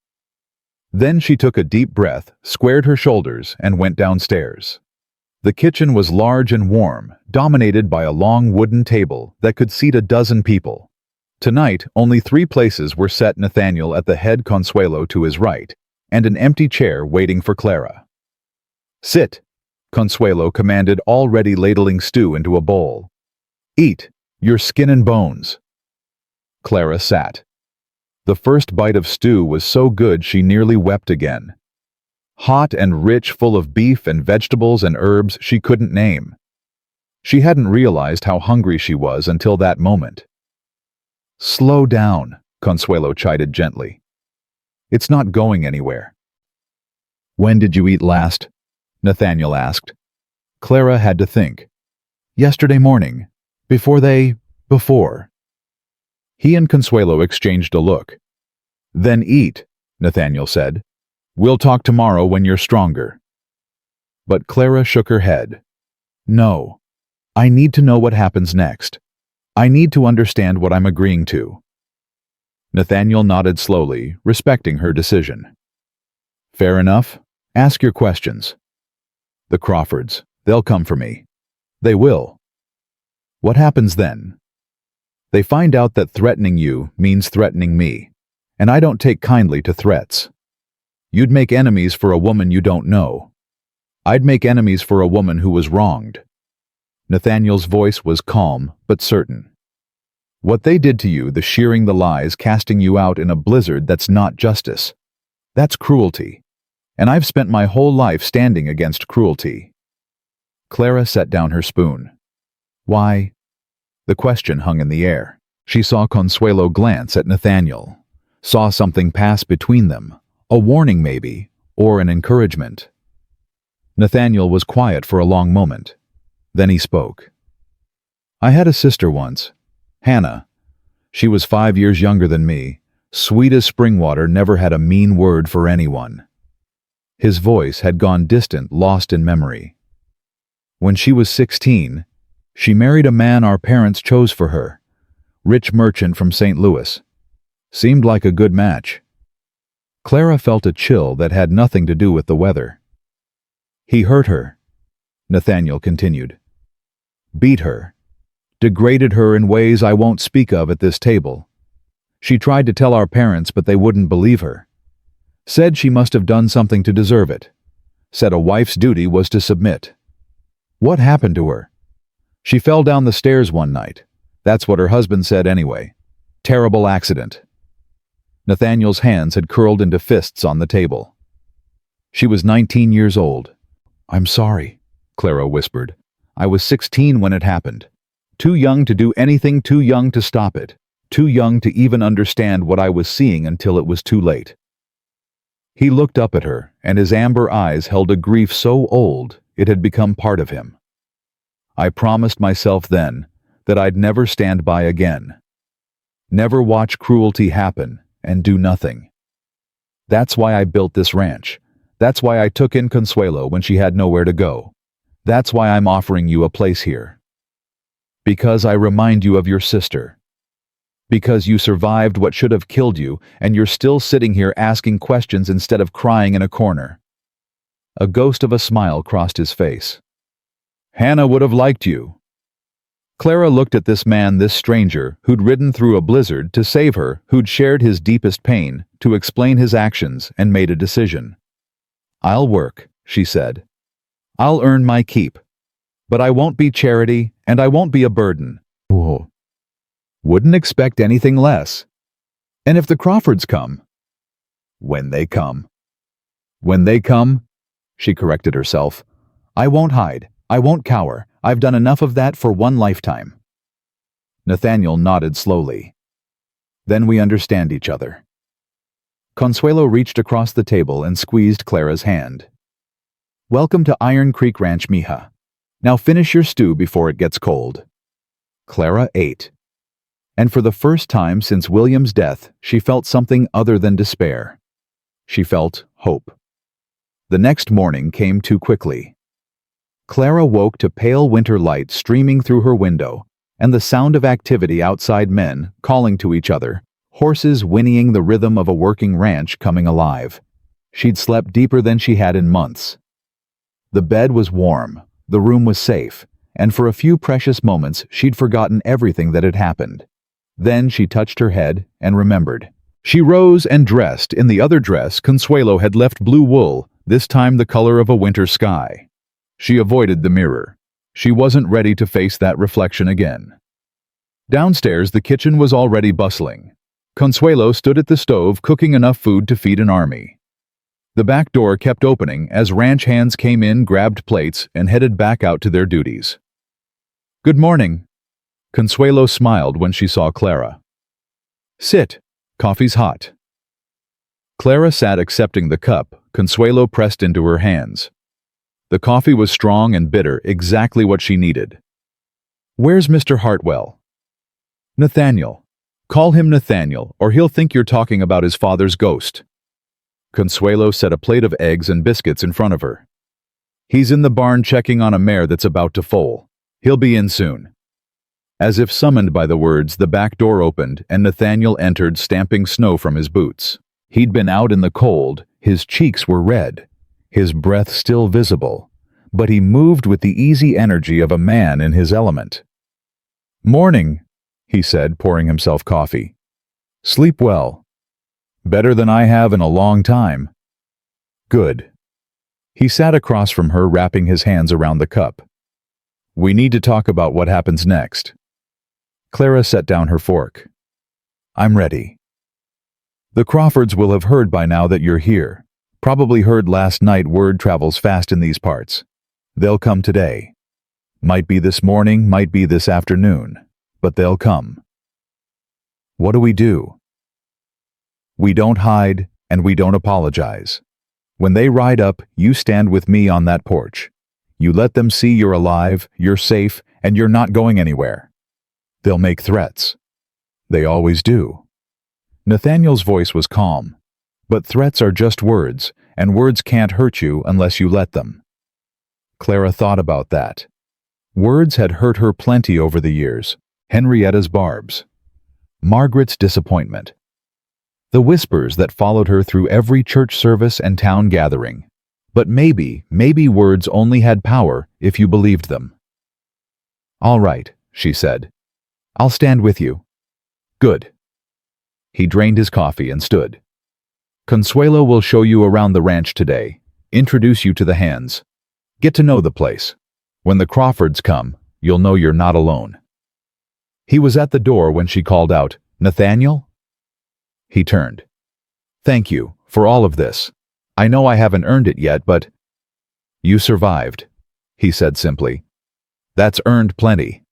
Then she took a deep breath, squared her shoulders, and went downstairs. The kitchen was large and warm, dominated by a long wooden table that could seat a dozen people. Tonight, only 3 places were set: Nathaniel at the head, Consuelo to his right, and an empty chair waiting for Clara. "Sit," Consuelo commanded, already ladling stew into a bowl. "Eat, your skin and bones." Clara sat. The first bite of stew was so good she nearly wept again. hot and rich, full of beef and vegetables and herbs she couldn't name. She hadn't realized how hungry she was until that moment. "Slow down," Consuelo chided gently. "It's not going anywhere." "When did you eat last?" Nathaniel asked. Clara had to think. "Yesterday morning. Before." He and Consuelo exchanged a look. "Then eat," Nathaniel said. "We'll talk tomorrow when you're stronger." But Clara shook her head. "No. I need to know what happens next. I need to understand what I'm agreeing to." Nathaniel nodded slowly, respecting her decision. "Fair enough. Ask your questions." "The Crawfords. They'll come for me." "They will." "What happens then?" "They find out that threatening you means threatening me, and I don't take kindly to threats. You'd make enemies for a woman you don't know. I'd make enemies for a woman who was wronged." Nathaniel's voice was calm but certain. "What they did to you, the shearing the lies, casting you out in a blizzard, that's not justice. That's cruelty. And I've spent my whole life standing against cruelty." Clara set down her spoon. "Why?" The question hung in the air. She saw Consuelo glance at Nathaniel, saw something pass between them, a warning maybe, or an encouragement. Nathaniel was quiet for a long moment. Then he spoke. "I had a sister once, Hannah. She was 5 years younger than me, sweet as spring water, never had a mean word for anyone." His voice had gone distant, lost in memory. "When she was 16, she married a man our parents chose for her, rich merchant from St. Louis. Seemed like a good match." Clara felt a chill that had nothing to do with the weather. "He hurt her," Nathaniel continued. "Beat her. Degraded her in ways I won't speak of at this table. She tried to tell our parents, but they wouldn't believe her. Said she must have done something to deserve it. Said a wife's duty was to submit. What happened to her? She fell down the stairs one night. That's what her husband said anyway. Terrible accident." Nathaniel's hands had curled into fists on the table. "She was 19 years old." "I'm sorry," Clara whispered. "I was 16 when it happened. Too young to do anything, too young to stop it. Too young to even understand what I was seeing until it was too late." He looked up at her, and his amber eyes held a grief so old it had become part of him. "I promised myself then that I'd never stand by again. Never watch cruelty happen and do nothing. That's why I built this ranch. That's why I took in Consuelo when she had nowhere to go. That's why I'm offering you a place here. Because I remind you of your sister. Because you survived what should have killed you, and you're still sitting here asking questions instead of crying in a corner." A ghost of a smile crossed his face. "Hannah would have liked you." Clara looked at this man, this stranger, who'd ridden through a blizzard to save her, who'd shared his deepest pain, to explain his actions, and made a decision. "I'll work," she said. "I'll earn my keep. But I won't be charity, and I won't be a burden." Whoa. "Wouldn't expect anything less. And if the Crawfords come?" "When they come." "When they come," she corrected herself. "I won't hide. I won't cower. I've done enough of that for one lifetime." Nathaniel nodded slowly. "Then we understand each other." Consuelo reached across the table and squeezed Clara's hand. "Welcome to Iron Creek Ranch, mija. Now finish your stew before it gets cold." Clara ate. And for the first time since William's death, she felt something other than despair. She felt hope. The next morning came too quickly. Clara woke to pale winter light streaming through her window, and the sound of activity outside, men calling to each other, horses whinnying, the rhythm of a working ranch coming alive. She'd slept deeper than she had in months. The bed was warm, the room was safe, and for a few precious moments she'd forgotten everything that had happened. Then she touched her head and remembered. She rose and dressed. In the other dress, Consuelo had left blue wool, this time the color of a winter sky. She avoided the mirror. She wasn't ready to face that reflection again. Downstairs, the kitchen was already bustling. Consuelo stood at the stove cooking enough food to feed an army. The back door kept opening as ranch hands came in, grabbed plates, and headed back out to their duties. "Good morning." Consuelo smiled when she saw Clara. "Sit. Coffee's hot." Clara sat accepting the cup Consuelo pressed into her hands. The coffee was strong and bitter, exactly what she needed. "Where's Mr. Hartwell?" "Nathaniel. Call him Nathaniel, or he'll think you're talking about his father's ghost." Consuelo set a plate of eggs and biscuits in front of her. "He's in the barn checking on a mare that's about to foal. He'll be in soon." As if summoned by the words, the back door opened and Nathaniel entered, stamping snow from his boots. He'd been out in the cold, his cheeks were red, his breath still visible, but he moved with the easy energy of a man in his element. "Morning," he said, pouring himself coffee. "Sleep well." "Better than I have in a long time." "Good." He sat across from her, wrapping his hands around the cup. "We need to talk about what happens next." Clara set down her fork. "I'm ready." "The Crawfords will have heard by now that you're here. Probably heard last night. Word travels fast in these parts. They'll come today. Might be this morning, might be this afternoon, but they'll come." "What do we do?" "We don't hide, and we don't apologize. When they ride up, you stand with me on that porch. You let them see you're alive, you're safe, and you're not going anywhere. They'll make threats. They always do." Nathaniel's voice was calm. "But threats are just words, and words can't hurt you unless you let them." Clara thought about that. Words had hurt her plenty over the years. Henrietta's barbs. Margaret's disappointment. The whispers that followed her through every church service and town gathering. But maybe words only had power if you believed them. "All right," she said. "I'll stand with you." "Good." He drained his coffee and stood. "Consuelo will show you around the ranch today, introduce you to the hands. Get to know the place. When the Crawfords come, you'll know you're not alone." He was at the door when she called out, "Nathaniel?" He turned. "Thank you for all of this. I know I haven't earned it yet, but—" "You survived," he said simply. "That's earned plenty."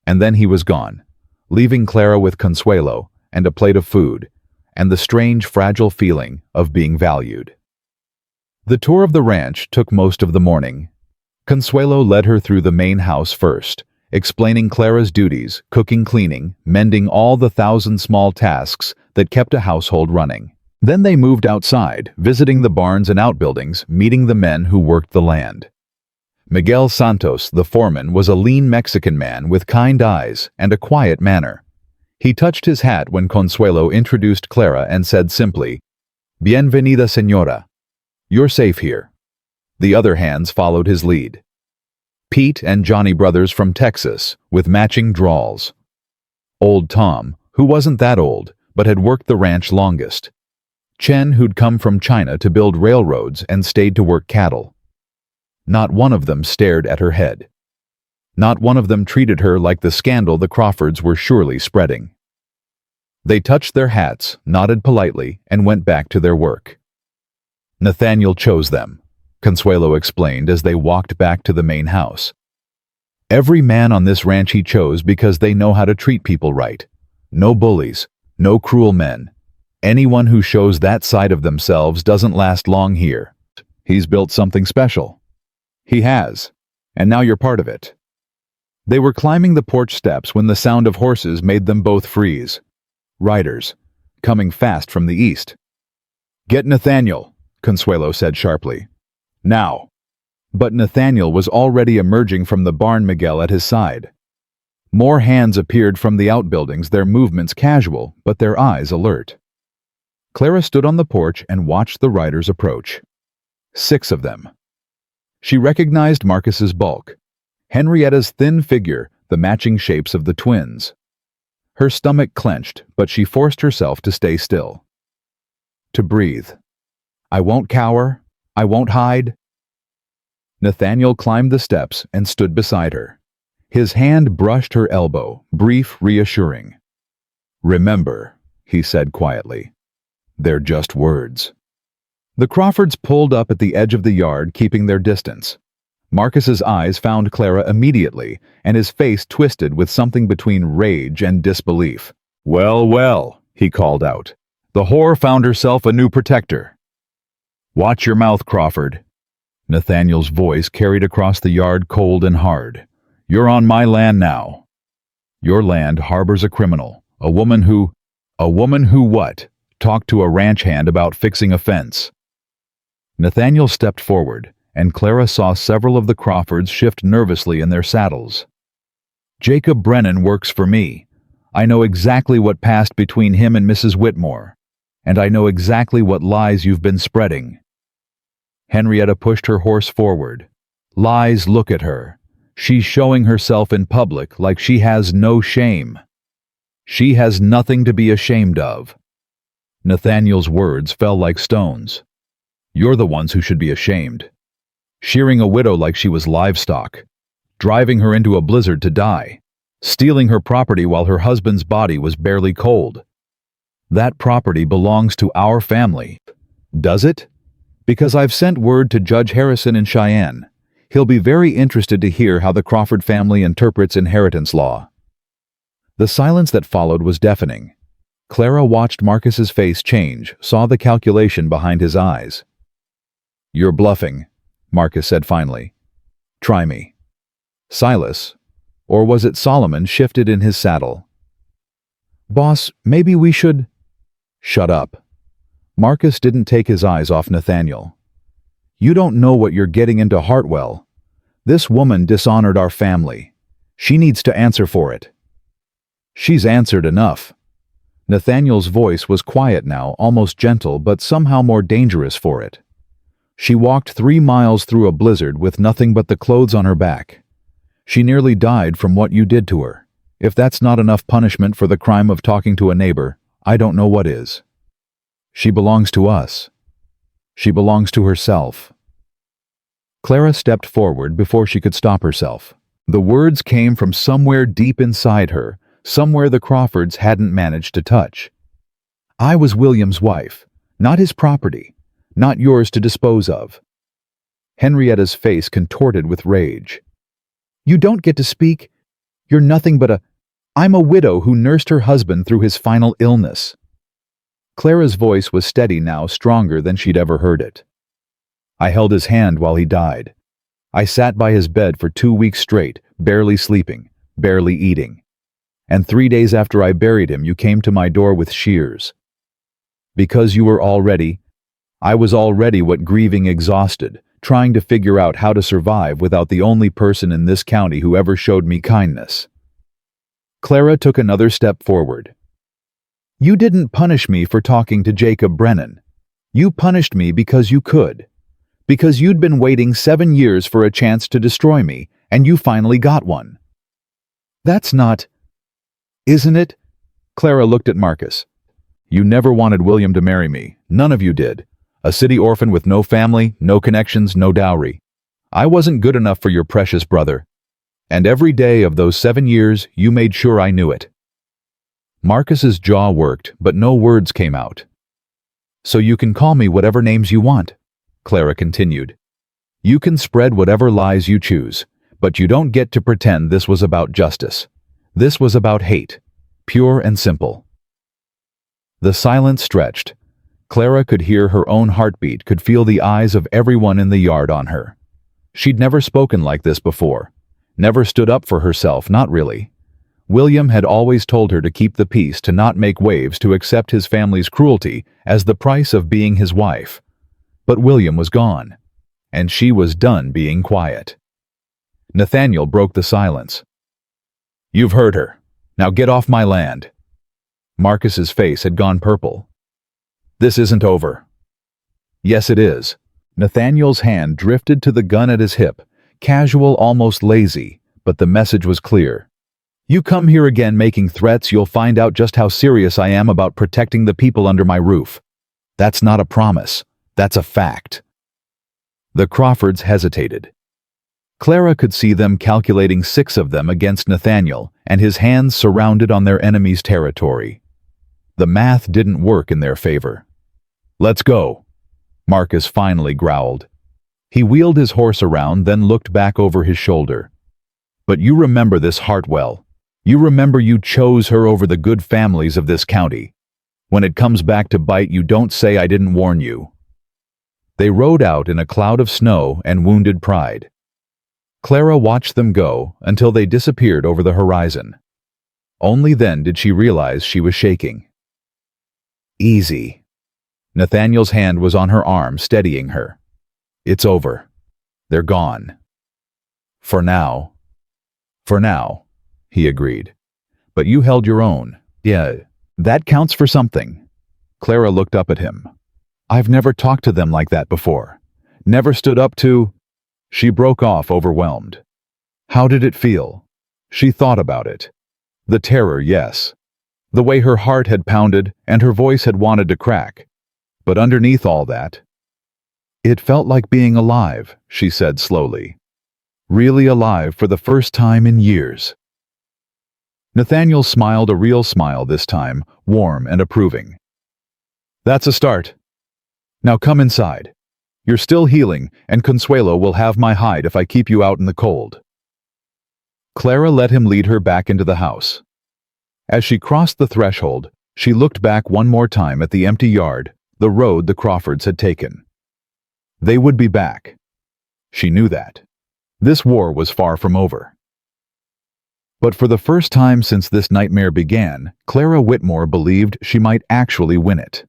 And then he was gone, leaving Clara with Consuelo and a plate of food, and the strange, fragile feeling of being valued. The tour of the ranch took most of the morning. Consuelo led her through the main house first, explaining Clara's duties, cooking, cleaning, mending, all the 1,000 small tasks that kept a household running. Then they moved outside, visiting the barns and outbuildings, meeting the men who worked the land. Miguel Santos, the foreman, was a lean Mexican man with kind eyes and a quiet manner. He touched his hat when Consuelo introduced Clara and said simply, "Bienvenida, señora. You're safe here." The other hands followed his lead. Pete and Johnny brothers from Texas, with matching drawls. Old Tom, who wasn't that old, but had worked the ranch longest. Chen, who'd come from China to build railroads and stayed to work cattle. Not one of them stared at her head. Not one of them treated her like the scandal the Crawfords were surely spreading. They touched their hats, nodded politely, and went back to their work. "Nathaniel chose them," Consuelo explained as they walked back to the main house. "Every man on this ranch he chose because they know how to treat people right. No bullies, no cruel men. Anyone who shows that side of themselves doesn't last long here. He's built something special." "He has, and now you're part of it." They were climbing the porch steps when the sound of horses made them both freeze. Riders, coming fast from the east. "Get Nathaniel," Consuelo said sharply. "Now." But Nathaniel was already emerging from the barn, Miguel at his side. More hands appeared from the outbuildings, their movements casual, but their eyes alert. Clara stood on the porch and watched the riders approach. 6 of them. She recognized Marcus's bulk, Henrietta's thin figure, the matching shapes of the twins. Her stomach clenched, but she forced herself to stay still. To breathe. "I won't cower. I won't hide." Nathaniel climbed the steps and stood beside her. His hand brushed her elbow, brief, reassuring. "Remember," he said quietly, "they're just words." The Crawfords pulled up at the edge of the yard, keeping their distance. Marcus's eyes found Clara immediately, and his face twisted with something between rage and disbelief. "Well, well," he called out. "The whore found herself a new protector." "Watch your mouth, Crawford." Nathaniel's voice carried across the yard cold and hard. "You're on my land now. Your land harbors a criminal, a woman who what? Talked to a ranch hand about fixing a fence." Nathaniel stepped forward, and Clara saw several of the Crawfords shift nervously in their saddles. "Jacob Brennan works for me. I know exactly what passed between him and Mrs. Whitmore, and I know exactly what lies you've been spreading." Henrietta pushed her horse forward. "Lies, look at her. She's showing herself in public like she has no shame. She has nothing to be ashamed of." Nathaniel's words fell like stones. "You're the ones who should be ashamed. Shearing a widow like she was livestock, driving her into a blizzard to die, stealing her property while her husband's body was barely cold. That property belongs to our family. Does it? Because I've sent word to Judge Harrison in Cheyenne. He'll be very interested to hear how the Crawford family interprets inheritance law." The silence that followed was deafening. Clara watched Marcus's face change, saw the calculation behind his eyes. "You're bluffing," Marcus said finally. "Try me." Silas, or was it Solomon, shifted in his saddle. "Boss, maybe we should—" "Shut up." Marcus didn't take his eyes off Nathaniel. "You don't know what you're getting into, Hartwell. This woman dishonored our family. She needs to answer for it." "She's answered enough." Nathaniel's voice was quiet now, almost gentle, but somehow more dangerous for it. "She walked 3 miles through a blizzard with nothing but the clothes on her back. She nearly died from what you did to her. If that's not enough punishment for the crime of talking to a neighbor, I don't know what is. She belongs to us. She belongs to herself." Clara stepped forward before she could stop herself. The words came from somewhere deep inside her, somewhere the Crawfords hadn't managed to touch. "I was William's wife, not his property, not yours to dispose of." Henrietta's face contorted with rage. "You don't get to speak. You're nothing but I'm a widow who nursed her husband through his final illness." Clara's voice was steady now, stronger than she'd ever heard it. "I held his hand while he died. I sat by his bed for 2 weeks straight, barely sleeping, barely eating. And 3 days after I buried him, you came to my door with shears. Because you were I was already what grieving exhausted, trying to figure out how to survive without the only person in this county who ever showed me kindness." Clara took another step forward. "You didn't punish me for talking to Jacob Brennan. You punished me because you could. Because you'd been waiting 7 years for a chance to destroy me, and you finally got one. That's not... Isn't it?" Clara looked at Marcus. "You never wanted William to marry me. None of you did. A city orphan with no family, no connections, no dowry. I wasn't good enough for your precious brother. And every day of those 7 years, you made sure I knew it." Marcus's jaw worked, but no words came out. "So you can call me whatever names you want," Clara continued. "You can spread whatever lies you choose, but you don't get to pretend this was about justice. This was about hate, pure and simple." The silence stretched. Clara could hear her own heartbeat, could feel the eyes of everyone in the yard on her. She'd never spoken like this before, never stood up for herself, not really. William had always told her to keep the peace, to not make waves, to accept his family's cruelty as the price of being his wife. But William was gone, and she was done being quiet. Nathaniel broke the silence. "You've heard her. Now get off my land." Marcus's face had gone purple. "This isn't over." "Yes, it is." Nathaniel's hand drifted to the gun at his hip, casual, almost lazy, but the message was clear. "You come here again making threats, you'll find out just how serious I am about protecting the people under my roof. That's not a promise. That's a fact." The Crawfords hesitated. Clara could see them calculating 6 of them against Nathaniel, and his hands surrounded on their enemy's territory. The math didn't work in their favor. "Let's go." Marcus finally growled. He wheeled his horse around, then looked back over his shoulder. But you remember this Hartwell. You remember you chose her over the good families of this county. When it comes back to bite, you don't say I didn't warn you. They rode out in a cloud of snow and wounded pride. Clara watched them go until they disappeared over the horizon. Only then did she realize she was shaking. Easy. Nathaniel's hand was on her arm, steadying her. It's over. They're gone. For now. For now, he agreed. But you held your own. Yeah, that counts for something. Clara looked up at him. I've never talked to them like that before. Never stood up to... She broke off, overwhelmed. How did it feel? She thought about it. The terror, yes. The way her heart had pounded and her voice had wanted to crack. But underneath all that... It felt like being alive, she said slowly. Really alive for the first time in years. Nathaniel smiled, a real smile this time, warm and approving. That's a start. Now come inside. You're still healing, and Consuelo will have my hide if I keep you out in the cold. Clara let him lead her back into the house. As she crossed the threshold, she looked back one more time at the empty yard, the road the Crawfords had taken. They would be back. She knew that. This war was far from over. But for the first time since this nightmare began, Clara Whitmore believed she might actually win it.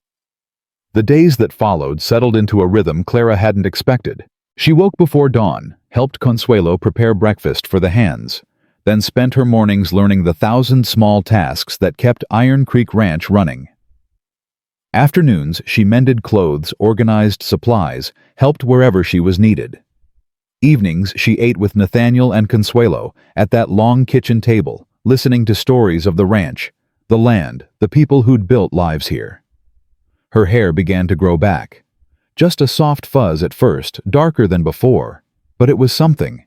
The days that followed settled into a rhythm Clara hadn't expected. She woke before dawn, helped Consuelo prepare breakfast for the hands, then spent her mornings learning the 1,000 small tasks that kept Iron Creek Ranch running. Afternoons, she mended clothes, organized supplies, helped wherever she was needed. Evenings, she ate with Nathaniel and Consuelo at that long kitchen table, listening to stories of the ranch, the land, the people who'd built lives here. Her hair began to grow back. Just a soft fuzz at first, darker than before, but it was something.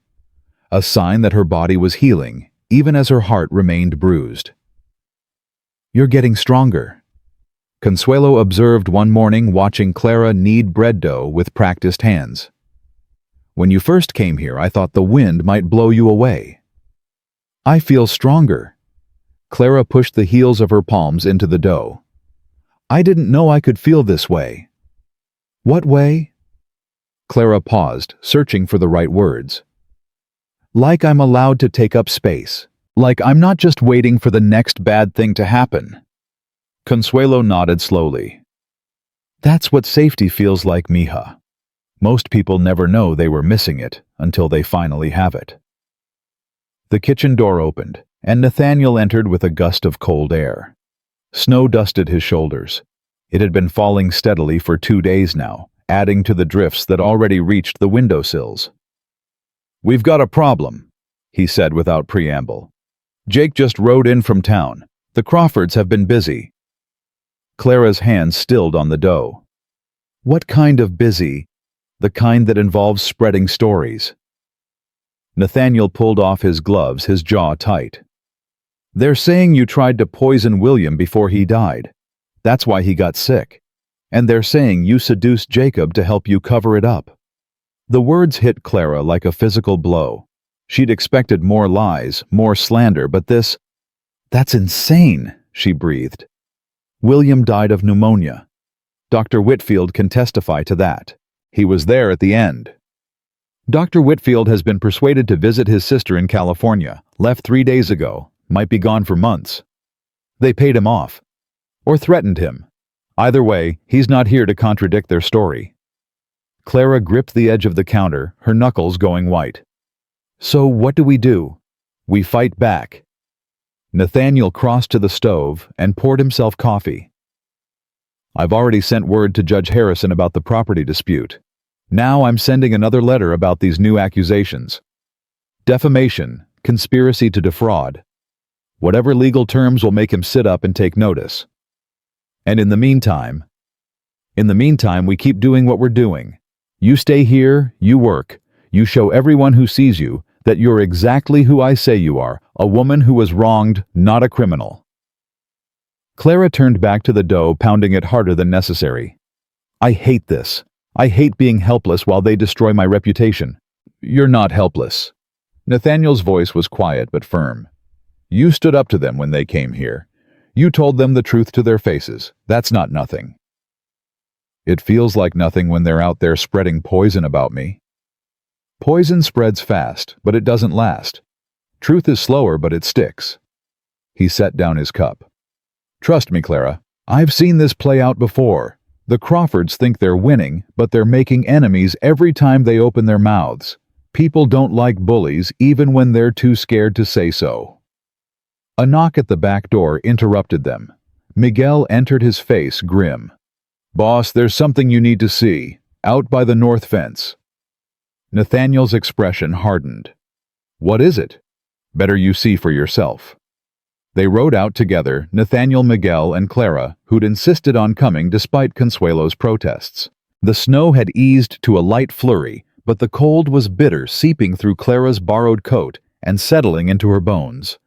A sign that her body was healing, even as her heart remained bruised. You're getting stronger. Consuelo observed one morning watching Clara knead bread dough with practiced hands. When you first came here, I thought the wind might blow you away. I feel stronger. Clara pushed the heels of her palms into the dough. I didn't know I could feel this way. What way? Clara paused, searching for the right words. Like I'm allowed to take up space. Like I'm not just waiting for the next bad thing to happen. Consuelo nodded slowly. That's what safety feels like, mija. Most people never know they were missing it until they finally have it. The kitchen door opened, and Nathaniel entered with a gust of cold air. Snow dusted his shoulders. It had been falling steadily for 2 days now, adding to the drifts that already reached the windowsills. We've got a problem, he said without preamble. Jake just rode in from town. The Crawfords have been busy. Clara's hands stilled on the dough. What kind of busy? The kind that involves spreading stories. Nathaniel pulled off his gloves, his jaw tight. They're saying you tried to poison William before he died. That's why he got sick. And they're saying you seduced Jacob to help you cover it up. The words hit Clara like a physical blow. She'd expected more lies, more slander, but this... That's insane, she breathed. William died of pneumonia. Dr. Whitfield can testify to that. He was there at the end. Dr. Whitfield has been persuaded to visit his sister in California, left 3 days ago. Might be gone for months. They paid him off. Or threatened him. Either way, he's not here to contradict their story. Clara gripped the edge of the counter, her knuckles going white. So what do? We fight back. Nathaniel crossed to the stove and poured himself coffee. I've already sent word to Judge Harrison about the property dispute. Now I'm sending another letter about these new accusations. Defamation, conspiracy to defraud. Whatever legal terms will make him sit up and take notice. And in the meantime, we keep doing what we're doing. You stay here, you work, you show everyone who sees you that you're exactly who I say you are, a woman who was wronged, not a criminal. Clara turned back to the dough, pounding it harder than necessary. I hate this. I hate being helpless while they destroy my reputation. You're not helpless. Nathaniel's voice was quiet but firm. You stood up to them when they came here. You told them the truth to their faces. That's not nothing. It feels like nothing when they're out there spreading poison about me. Poison spreads fast, but it doesn't last. Truth is slower, but it sticks. He set down his cup. Trust me, Clara. I've seen this play out before. The Crawfords think they're winning, but they're making enemies every time they open their mouths. People don't like bullies even when they're too scared to say so. A knock at the back door interrupted them. Miguel entered, his face grim. Boss, there's something you need to see. Out by the north fence. Nathaniel's expression hardened. What is it? Better you see for yourself. They rode out together, Nathaniel, Miguel, and Clara, who'd insisted on coming despite Consuelo's protests. The snow had eased to a light flurry, but the cold was bitter, seeping through Clara's borrowed coat and settling into her bones.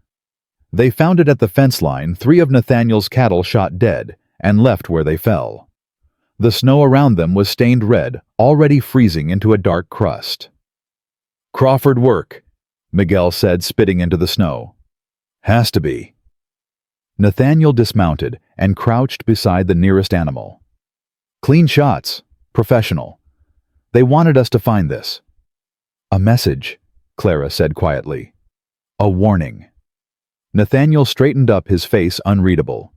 They found it at the fence line, 3 of Nathaniel's cattle shot dead, and left where they fell. The snow around them was stained red, already freezing into a dark crust. Crawford work, Miguel said, spitting into the snow. Has to be. Nathaniel dismounted and crouched beside the nearest animal. Clean shots. Professional. They wanted us to find this. A message, Clara said quietly. A warning. Nathaniel straightened up, his face unreadable.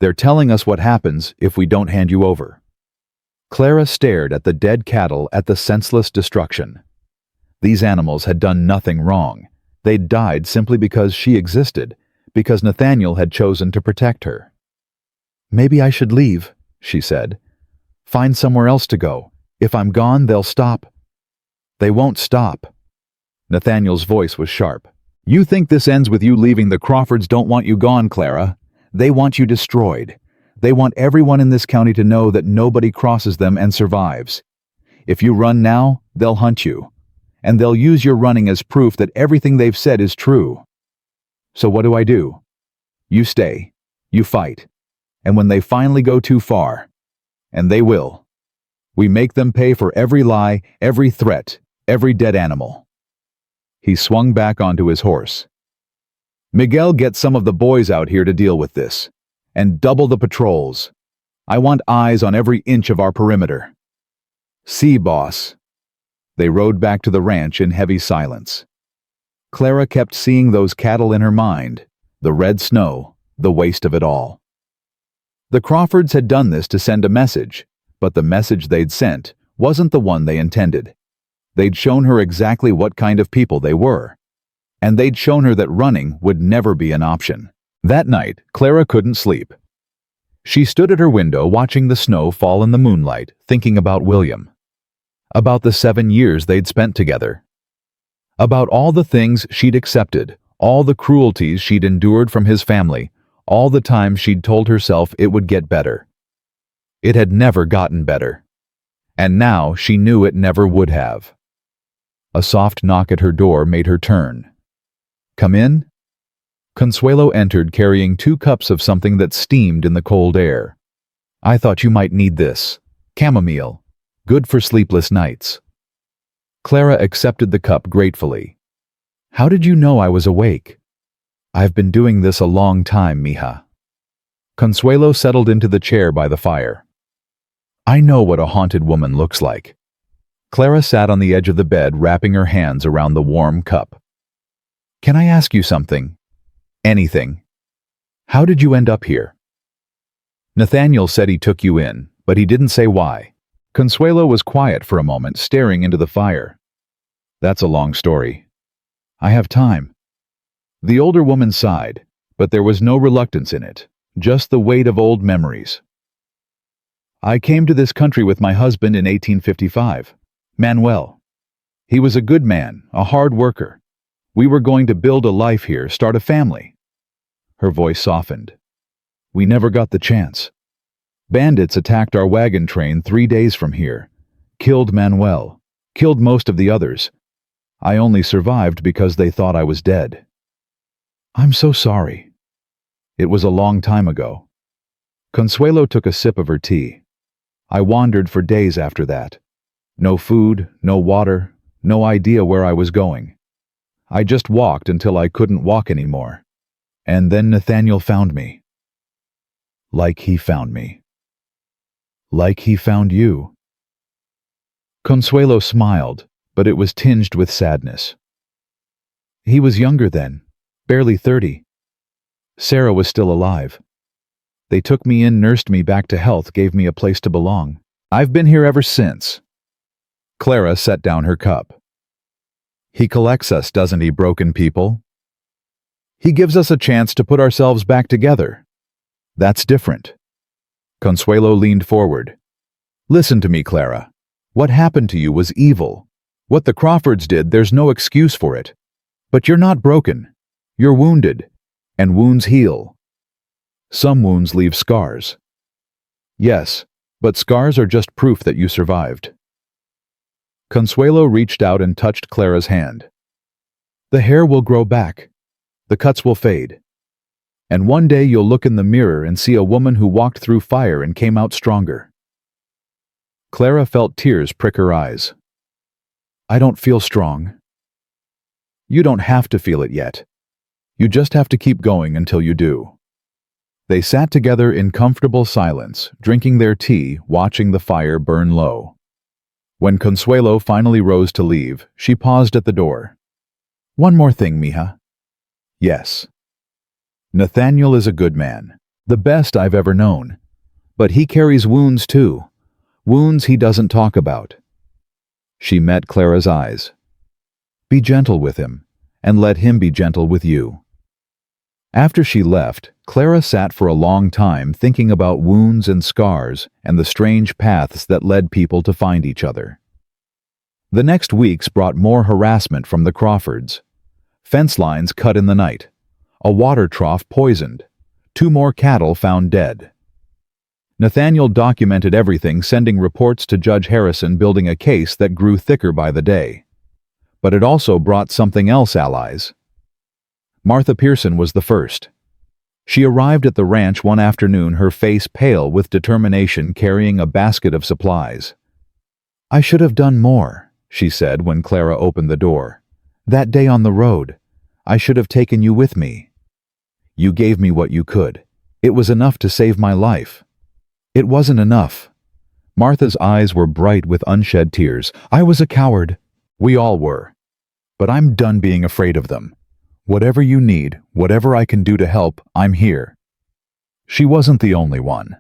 They're telling us what happens if we don't hand you over. Clara stared at the dead cattle, at the senseless destruction. These animals had done nothing wrong. They'd died simply because she existed, because Nathaniel had chosen to protect her. Maybe I should leave, she said. Find somewhere else to go. If I'm gone, they'll stop. They won't stop. Nathaniel's voice was sharp. You think this ends with you leaving? The Crawfords don't want you gone, Clara. They want you destroyed. They want everyone in this county to know that nobody crosses them and survives. If you run now, they'll hunt you. And they'll use your running as proof that everything they've said is true. So what do? You stay. You fight. And when they finally go too far, and they will, we make them pay for every lie, every threat, every dead animal. He swung back onto his horse. Miguel, get some of the boys out here to deal with this. And double the patrols. I want eyes on every inch of our perimeter. See, boss. They rode back to the ranch in heavy silence. Clara kept seeing those cattle in her mind, the red snow, the waste of it all. The Crawfords had done this to send a message, but the message they'd sent wasn't the one they intended. They'd shown her exactly what kind of people they were. And they'd shown her that running would never be an option. That night, Clara couldn't sleep. She stood at her window watching the snow fall in the moonlight, thinking about William. About the 7 years they'd spent together. About all the things she'd accepted, all the cruelties she'd endured from his family, all the times she'd told herself it would get better. It had never gotten better. And now she knew it never would have. A soft knock at her door made her turn. Come in? Consuelo entered, carrying 2 cups of something that steamed in the cold air. I thought you might need this. Chamomile. Good for sleepless nights. Clara accepted the cup gratefully. How did you know I was awake? I've been doing this a long time, mija. Consuelo settled into the chair by the fire. I know what a haunted woman looks like. Clara sat on the edge of the bed, wrapping her hands around the warm cup. Can I ask you something? Anything. How did you end up here? Nathaniel said he took you in, but he didn't say why. Consuelo was quiet for a moment, staring into the fire. That's a long story. I have time. The older woman sighed, but there was no reluctance in it, just the weight of old memories. I came to this country with my husband in 1855, Manuel. He was a good man, a hard worker. We were going to build a life here, start a family. Her voice softened. We never got the chance. Bandits attacked our wagon train 3 days from here, killed Manuel, killed most of the others. I only survived because they thought I was dead. I'm so sorry. It was a long time ago. Consuelo took a sip of her tea. I wandered for days after that. No food, no water, no idea where I was going. I just walked until I couldn't walk anymore. And then Nathaniel found me. Like he found me. Like he found you. Consuelo smiled, but it was tinged with sadness. He was younger then, barely 30. Sarah was still alive. They took me in, nursed me back to health, gave me a place to belong. I've been here ever since. Clara set down her cup. He collects us, doesn't he, broken people? He gives us a chance to put ourselves back together. That's different. Consuelo leaned forward. Listen to me, Clara. What happened to you was evil. What the Crawfords did, there's no excuse for it. But you're not broken. You're wounded. And wounds heal. Some wounds leave scars. Yes, but scars are just proof that you survived. Consuelo reached out and touched Clara's hand. The hair will grow back. The cuts will fade. And one day you'll look in the mirror and see a woman who walked through fire and came out stronger. Clara felt tears prick her eyes. I don't feel strong. You don't have to feel it yet. You just have to keep going until you do. They sat together in comfortable silence, drinking their tea, watching the fire burn low. When Consuelo finally rose to leave, she paused at the door. One more thing, mija. Yes. Nathaniel is a good man, the best I've ever known. But he carries wounds too. Wounds he doesn't talk about. She met Clara's eyes. Be gentle with him, and let him be gentle with you. After she left, Clara sat for a long time thinking about wounds and scars and the strange paths that led people to find each other. The next weeks brought more harassment from the Crawfords. Fence lines cut in the night. A water trough poisoned. 2 more cattle found dead. Nathaniel documented everything, sending reports to Judge Harrison, building a case that grew thicker by the day. But it also brought something else, allies. Martha Pearson was the first. She arrived at the ranch one afternoon, her face pale with determination, carrying a basket of supplies. I should have done more, she said when Clara opened the door. That day on the road, I should have taken you with me. You gave me what you could. It was enough to save my life. It wasn't enough. Martha's eyes were bright with unshed tears. I was a coward. We all were. But I'm done being afraid of them. Whatever you need, whatever I can do to help, I'm here. She wasn't the only one.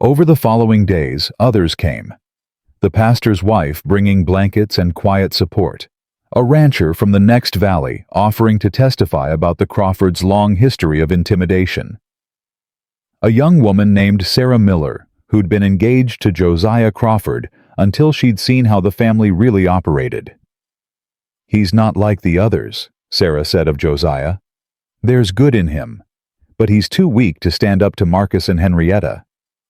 Over the following days, others came. The pastor's wife bringing blankets and quiet support. A rancher from the next valley offering to testify about the Crawfords' long history of intimidation. A young woman named Sarah Miller, who'd been engaged to Josiah Crawford until she'd seen how the family really operated. He's not like the others, Sarah said of Josiah. There's good in him, but he's too weak to stand up to Marcus and Henrietta.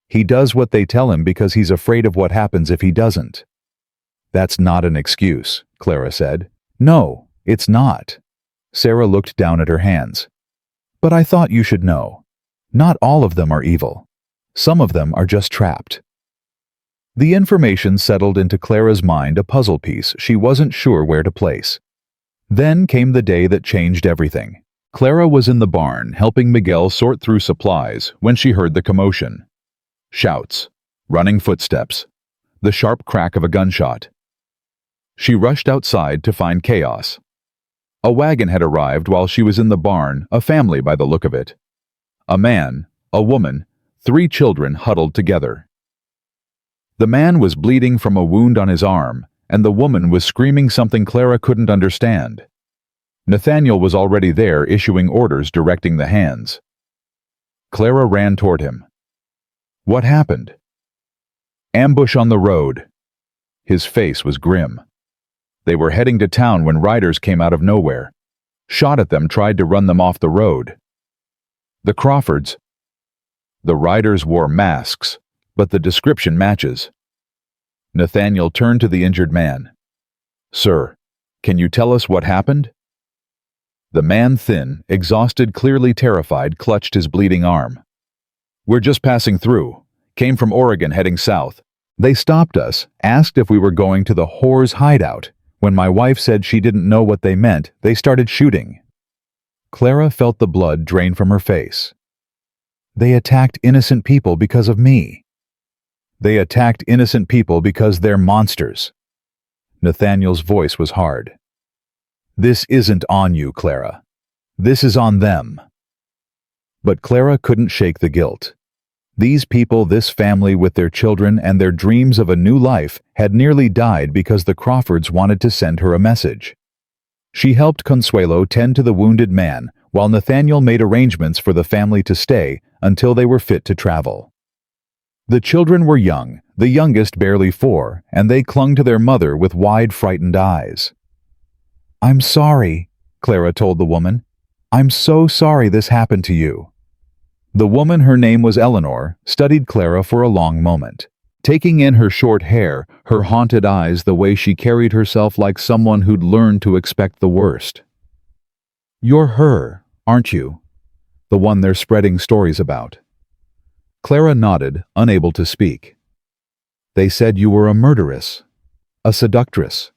He does what they tell him because he's afraid of what happens if he doesn't. That's not an excuse, Clara said. No, it's not. Sarah looked down at her hands. But I thought you should know. Not all of them are evil. Some of them are just trapped. The information settled into Clara's mind, a puzzle piece she wasn't sure where to place. Then came the day that changed everything. Clara was in the barn helping Miguel sort through supplies when she heard the commotion. Shouts, running footsteps, the sharp crack of a gunshot. She rushed outside to find chaos. A wagon had arrived while she was in the barn, a family by the look of it. A man, a woman, 3 children huddled together. The man was bleeding from a wound on his arm, and the woman was screaming something Clara couldn't understand. Nathaniel was already there, issuing orders directing the hands. Clara ran toward him. What happened? Ambush on the road. His face was grim. They were heading to town when riders came out of nowhere. Shot at them, tried to run them off the road. The Crawfords. The riders wore masks, but the description matches. Nathaniel turned to the injured man. Sir, can you tell us what happened? The man, thin, exhausted, clearly terrified, clutched his bleeding arm. We're just passing through. Came from Oregon heading south. They stopped us, asked if we were going to the whore's hideout. When my wife said she didn't know what they meant, they started shooting." Clara felt the blood drain from her face. "They attacked innocent people because of me." "They attacked innocent people because they're monsters." Nathaniel's voice was hard. "This isn't on you, Clara. This is on them." But Clara couldn't shake the guilt. These people, this family with their children and their dreams of a new life, had nearly died because the Crawfords wanted to send her a message. She helped Consuelo tend to the wounded man, while Nathaniel made arrangements for the family to stay until they were fit to travel. The children were young, the youngest barely 4, and they clung to their mother with wide, frightened eyes. "I'm sorry," Clara told the woman. "I'm so sorry this happened to you." The woman, her name was Eleanor, studied Clara for a long moment, taking in her short hair, her haunted eyes, the way she carried herself like someone who'd learned to expect the worst. "You're her, aren't you? The one they're spreading stories about." Clara nodded, unable to speak. "They said you were a murderess, a seductress,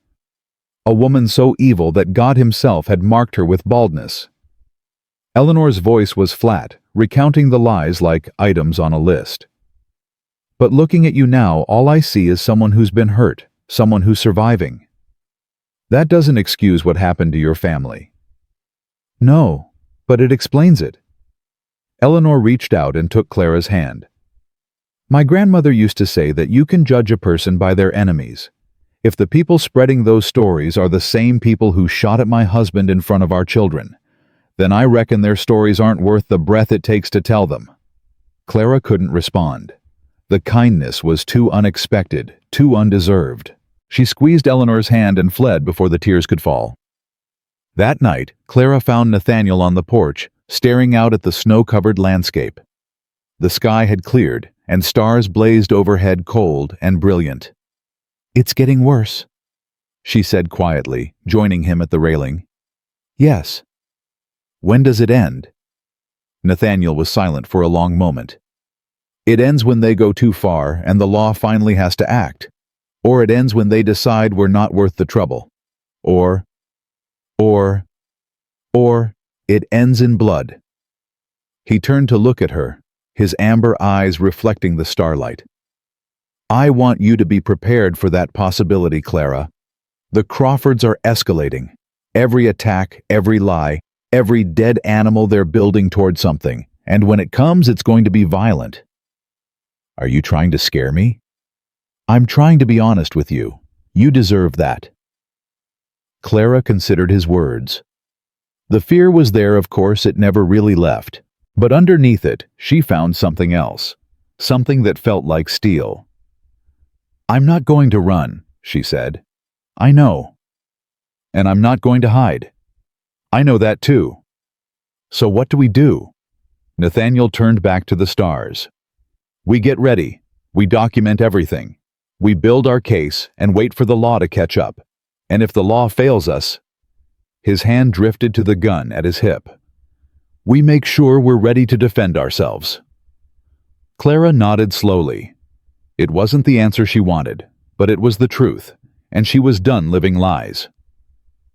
a woman so evil that God himself had marked her with baldness." Eleanor's voice was flat, recounting the lies like items on a list. "But looking at you now, all I see is someone who's been hurt, someone who's surviving. That doesn't excuse what happened to your family." "No, but it explains it." Eleanor reached out and took Clara's hand. "My grandmother used to say that you can judge a person by their enemies. If the people spreading those stories are the same people who shot at my husband in front of our children, then I reckon their stories aren't worth the breath it takes to tell them." Clara couldn't respond. The kindness was too unexpected, too undeserved. She squeezed Eleanor's hand and fled before the tears could fall. That night, Clara found Nathaniel on the porch, staring out at the snow-covered landscape. The sky had cleared, and stars blazed overhead, cold and brilliant. "It's getting worse," she said quietly, joining him at the railing. "Yes." "When does it end?" Nathaniel was silent for a long moment. "It ends when they go too far and the law finally has to act. Or it ends when they decide we're not worth the trouble. Or it ends in blood." He turned to look at her, his amber eyes reflecting the starlight. "I want you to be prepared for that possibility, Clara. The Crawfords are escalating. Every attack, every lie, every dead animal, they're building toward something, and when it comes, it's going to be violent." "Are you trying to scare me?" "I'm trying to be honest with you. You deserve that." Clara considered his words. The fear was there, of course, it never really left. But underneath it, she found something else, something that felt like steel. "I'm not going to run," she said. "I know. And I'm not going to hide. I know that too. So what do we do?" Nathaniel turned back to the stars. "We get ready. We document everything. We build our case and wait for the law to catch up. And if the law fails us..." His hand drifted to the gun at his hip. "We make sure we're ready to defend ourselves." Clara nodded slowly. It wasn't the answer she wanted, but it was the truth, and she was done living lies.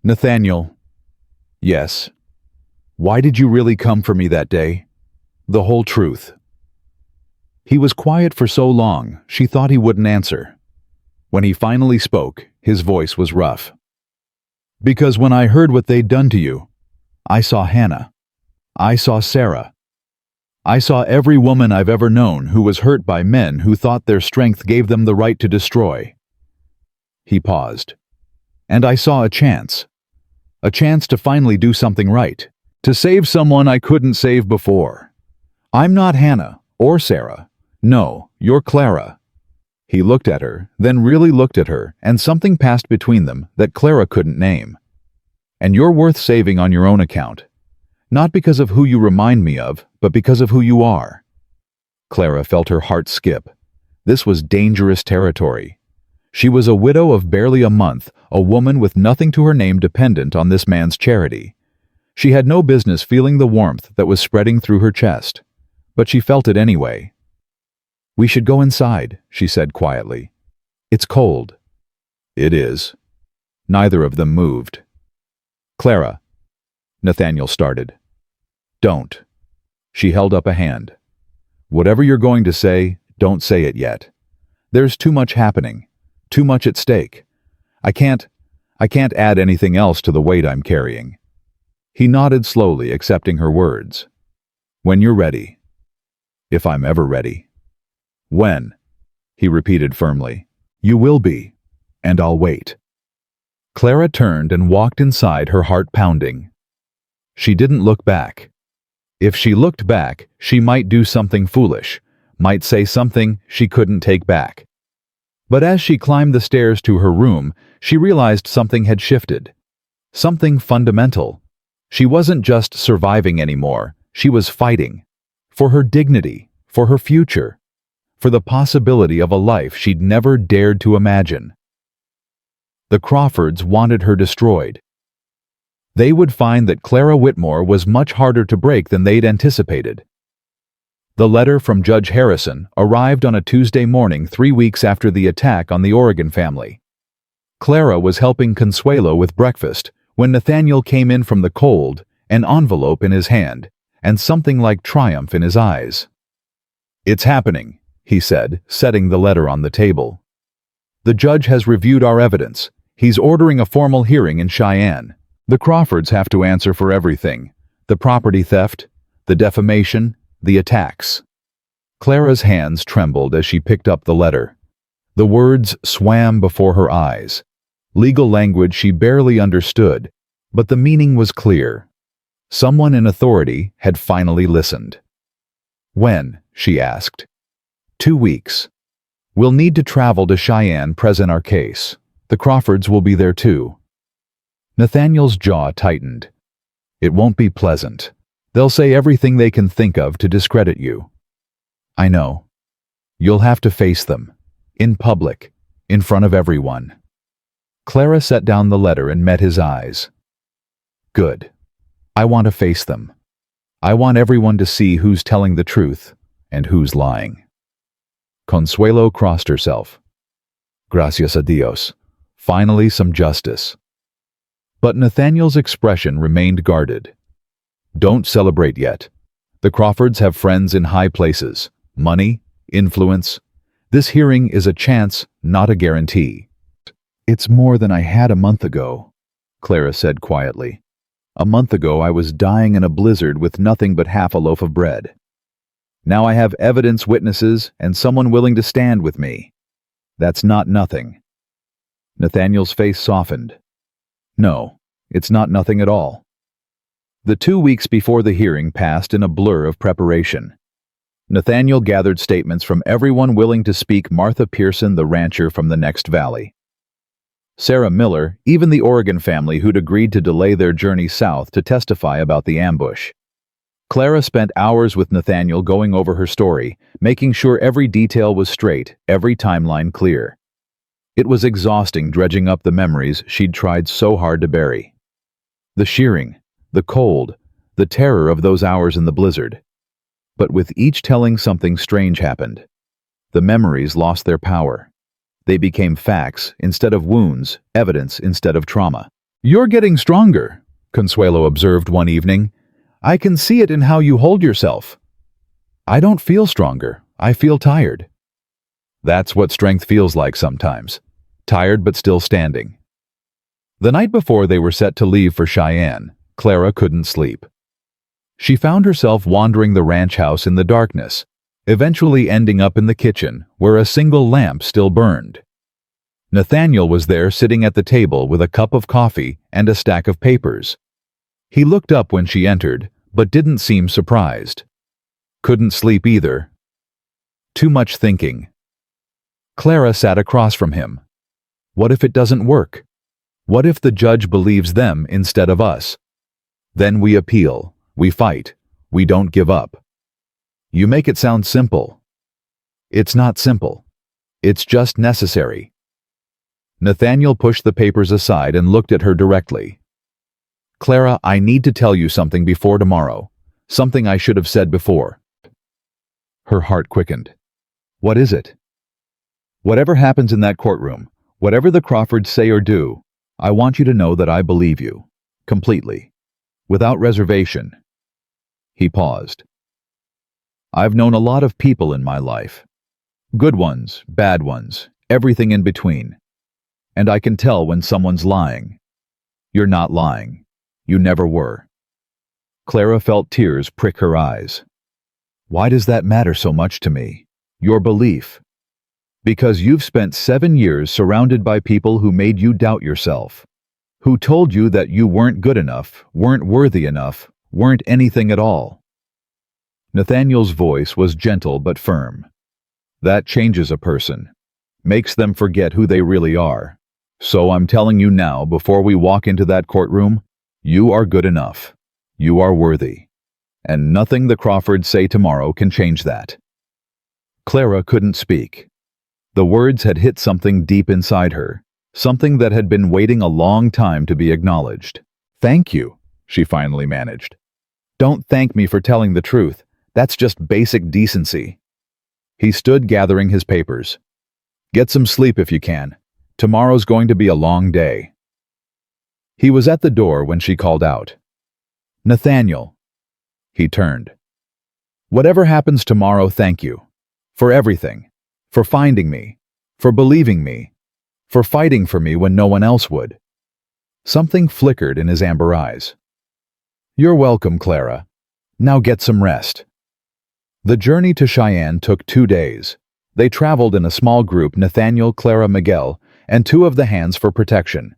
"Nathaniel..." "Yes." "Why did you really come for me that day? The whole truth." He was quiet for so long, she thought he wouldn't answer. When he finally spoke, his voice was rough. "Because when I heard what they'd done to you, I saw Hannah. I saw Sarah. I saw every woman I've ever known who was hurt by men who thought their strength gave them the right to destroy." He paused. "And I saw a chance to finally do something right, to save someone I couldn't save before. I'm not Hannah or Sarah. No, you're Clara." He looked at her, then really looked at her, and something passed between them that Clara couldn't name. "And you're worth saving on your own account. Not because of who you remind me of, but because of who you are." Clara felt her heart skip. This was dangerous territory. She was a widow of barely a month, a woman with nothing to her name dependent on this man's charity. She had no business feeling the warmth that was spreading through her chest, but she felt it anyway. "We should go inside," she said quietly. "It's cold." "It is." Neither of them moved. "Clara," Nathaniel started. "Don't." She held up a hand. "Whatever you're going to say, don't say it yet. There's too much happening, too much at stake. I can't add anything else to the weight I'm carrying." He nodded slowly, accepting her words. "When you're ready." "If I'm ever ready." "When?" he repeated firmly. "You will be, and I'll wait." Clara turned and walked inside, her heart pounding. She didn't look back. If she looked back, she might do something foolish, might say something she couldn't take back. But as she climbed the stairs to her room, she realized something had shifted. Something fundamental. She wasn't just surviving anymore, she was fighting. For her dignity, for her future, for the possibility of a life she'd never dared to imagine. The Crawfords wanted her destroyed. They would find that Clara Whitmore was much harder to break than they'd anticipated. The letter from Judge Harrison arrived on a Tuesday morning 3 weeks after the attack on the Oregon family. Clara was helping Consuelo with breakfast when Nathaniel came in from the cold, an envelope in his hand, and something like triumph in his eyes. "It's happening," he said, setting the letter on the table. "The judge has reviewed our evidence. He's ordering a formal hearing in Cheyenne. The Crawfords have to answer for everything: the property theft, the defamation, the attacks." Clara's hands trembled as she picked up the letter. The words swam before her eyes. Legal language she barely understood, but the meaning was clear. Someone in authority had finally listened. "When?" she asked. 2 weeks. We'll need to travel to Cheyenne, present our case. The Crawfords will be there too." Nathaniel's jaw tightened. "It won't be pleasant. They'll say everything they can think of to discredit you." "I know. You'll have to face them. In public. In front of everyone." Clara set down the letter and met his eyes. "Good. I want to face them. I want everyone to see who's telling the truth and who's lying." Consuelo crossed herself. Gracias a Dios. Finally some justice. But Nathaniel's expression remained guarded. "Don't celebrate yet. The Crawfords have friends in high places, money, influence. This hearing is a chance, not a guarantee." "It's more than I had a month ago," Clara said quietly. "A month ago I was dying in a blizzard with nothing but half a loaf of bread. Now I have evidence, witnesses, and someone willing to stand with me. That's not nothing." Nathaniel's face softened. "No, it's not nothing at all." The 2 weeks before the hearing passed in a blur of preparation. Nathaniel gathered statements from everyone willing to speak: Martha Pearson, the rancher from the next valley; Sarah Miller, even the Oregon family who'd agreed to delay their journey south to testify about the ambush. Clara spent hours with Nathaniel going over her story, making sure every detail was straight, every timeline clear. It was exhausting dredging up the memories she'd tried so hard to bury. The shearing, the cold, the terror of those hours in the blizzard. But with each telling, something strange happened. The memories lost their power. They became facts instead of wounds, evidence instead of trauma. "You're getting stronger," Consuelo observed one evening. "I can see it in how you hold yourself." "I don't feel stronger. I feel tired." That's what strength feels like sometimes. Tired but still standing. The night before they were set to leave for Cheyenne, Clara couldn't sleep. She found herself wandering the ranch house in the darkness, eventually ending up in the kitchen, where a single lamp still burned. Nathaniel was there, sitting at the table with a cup of coffee and a stack of papers. He looked up when she entered, but didn't seem surprised. Couldn't sleep either. Too much thinking. Clara sat across from him. What if it doesn't work? What if the judge believes them instead of us? Then we appeal, we fight, we don't give up. You make it sound simple. It's not simple. It's just necessary. Nathaniel pushed the papers aside and looked at her directly. "Clara, I need to tell you something before tomorrow. Something I should have said before." Her heart quickened. What is it? Whatever happens in that courtroom, whatever the Crawfords say or do, I want you to know that I believe you. Completely. Without reservation. He paused. I've known a lot of people in my life. Good ones, bad ones, everything in between. And I can tell when someone's lying. You're not lying. You never were. Clara felt tears prick her eyes. Why does that matter so much to me? Your belief. Because you've spent 7 years surrounded by people who made you doubt yourself. Who told you that you weren't good enough, weren't worthy enough, weren't anything at all. Nathaniel's voice was gentle but firm. That changes a person. Makes them forget who they really are. So I'm telling you now, before we walk into that courtroom, you are good enough. You are worthy. And nothing the Crawfords say tomorrow can change that. Clara couldn't speak. The words had hit something deep inside her, something that had been waiting a long time to be acknowledged. Thank you, she finally managed. Don't thank me for telling the truth. That's just basic decency. He stood gathering his papers. Get some sleep if you can. Tomorrow's going to be a long day. He was at the door when she called out. Nathaniel. He turned. Whatever happens tomorrow, thank you. For everything. For finding me. For believing me. For fighting for me when no one else would. Something flickered in his amber eyes. You're welcome, Clara. Now get some rest. The journey to Cheyenne took 2 days. They traveled in a small group, Nathaniel, Clara, Miguel, and 2 of the hands for protection.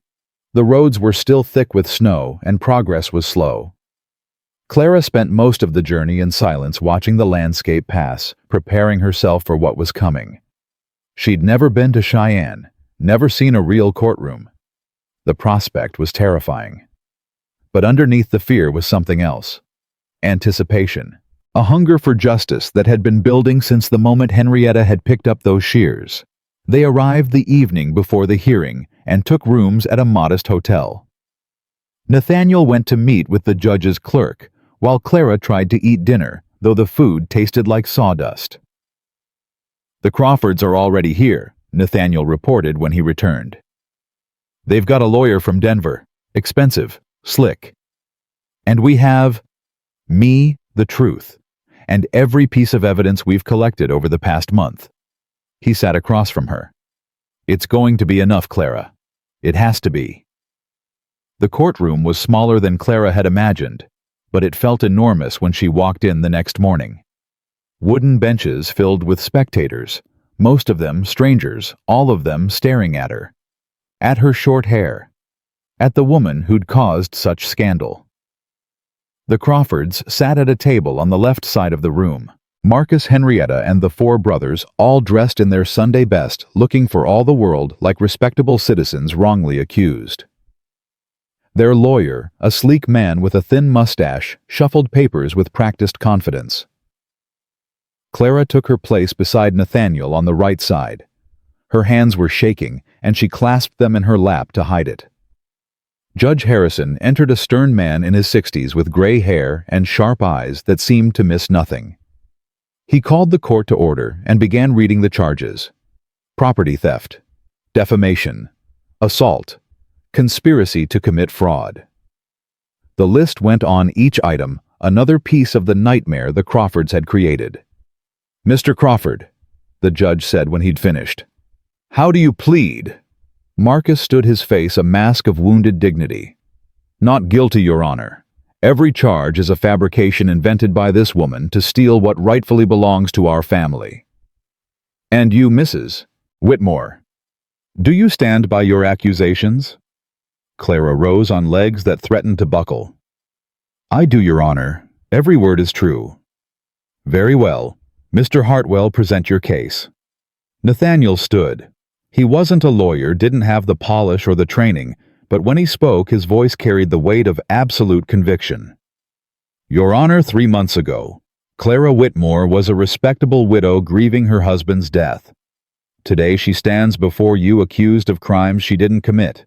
The roads were still thick with snow, and progress was slow. Clara spent most of the journey in silence, watching the landscape pass, preparing herself for what was coming. She'd never been to Cheyenne, never seen a real courtroom. The prospect was terrifying. But underneath the fear was something else. Anticipation. A hunger for justice that had been building since the moment Henrietta had picked up those shears. They arrived the evening before the hearing and took rooms at a modest hotel. Nathaniel went to meet with the judge's clerk, while Clara tried to eat dinner, though the food tasted like sawdust. The Crawfords are already here, Nathaniel reported when he returned. They've got a lawyer from Denver. Expensive, slick. And we have me, the truth, and every piece of evidence we've collected over the past month. He sat across from her. It's going to be enough, Clara. It has to be. The courtroom was smaller than Clara had imagined, but it felt enormous when she walked in the next morning. Wooden benches filled with spectators, most of them strangers, all of them staring at her. At her short hair. At the woman who'd caused such scandal. The Crawfords sat at a table on the left side of the room. Marcus, Henrietta, and the 4 brothers, all dressed in their Sunday best, looking for all the world like respectable citizens wrongly accused. Their lawyer, a sleek man with a thin mustache, shuffled papers with practiced confidence. Clara took her place beside Nathaniel on the right side. Her hands were shaking, and she clasped them in her lap to hide it. Judge Harrison entered, a stern man in his 60s with gray hair and sharp eyes that seemed to miss nothing. He called the court to order and began reading the charges. Property theft, defamation, assault, conspiracy to commit fraud. The list went on, each item, another piece of the nightmare the Crawfords had created. Mr. Crawford, the judge said when he'd finished. How do you plead? Marcus stood, his face a mask of wounded dignity. Not guilty, Your Honor. Every charge is a fabrication invented by this woman to steal what rightfully belongs to our family. And you, Mrs. Whitmore, do you stand by your accusations? Clara rose on legs that threatened to buckle. I do, Your Honor. Every word is true. Very well. Mr. Hartwell, present your case. Nathaniel stood. He wasn't a lawyer, didn't have the polish or the training, but when he spoke, his voice carried the weight of absolute conviction. Your Honor, 3 months ago, Clara Whitmore was a respectable widow grieving her husband's death. Today she stands before you accused of crimes she didn't commit.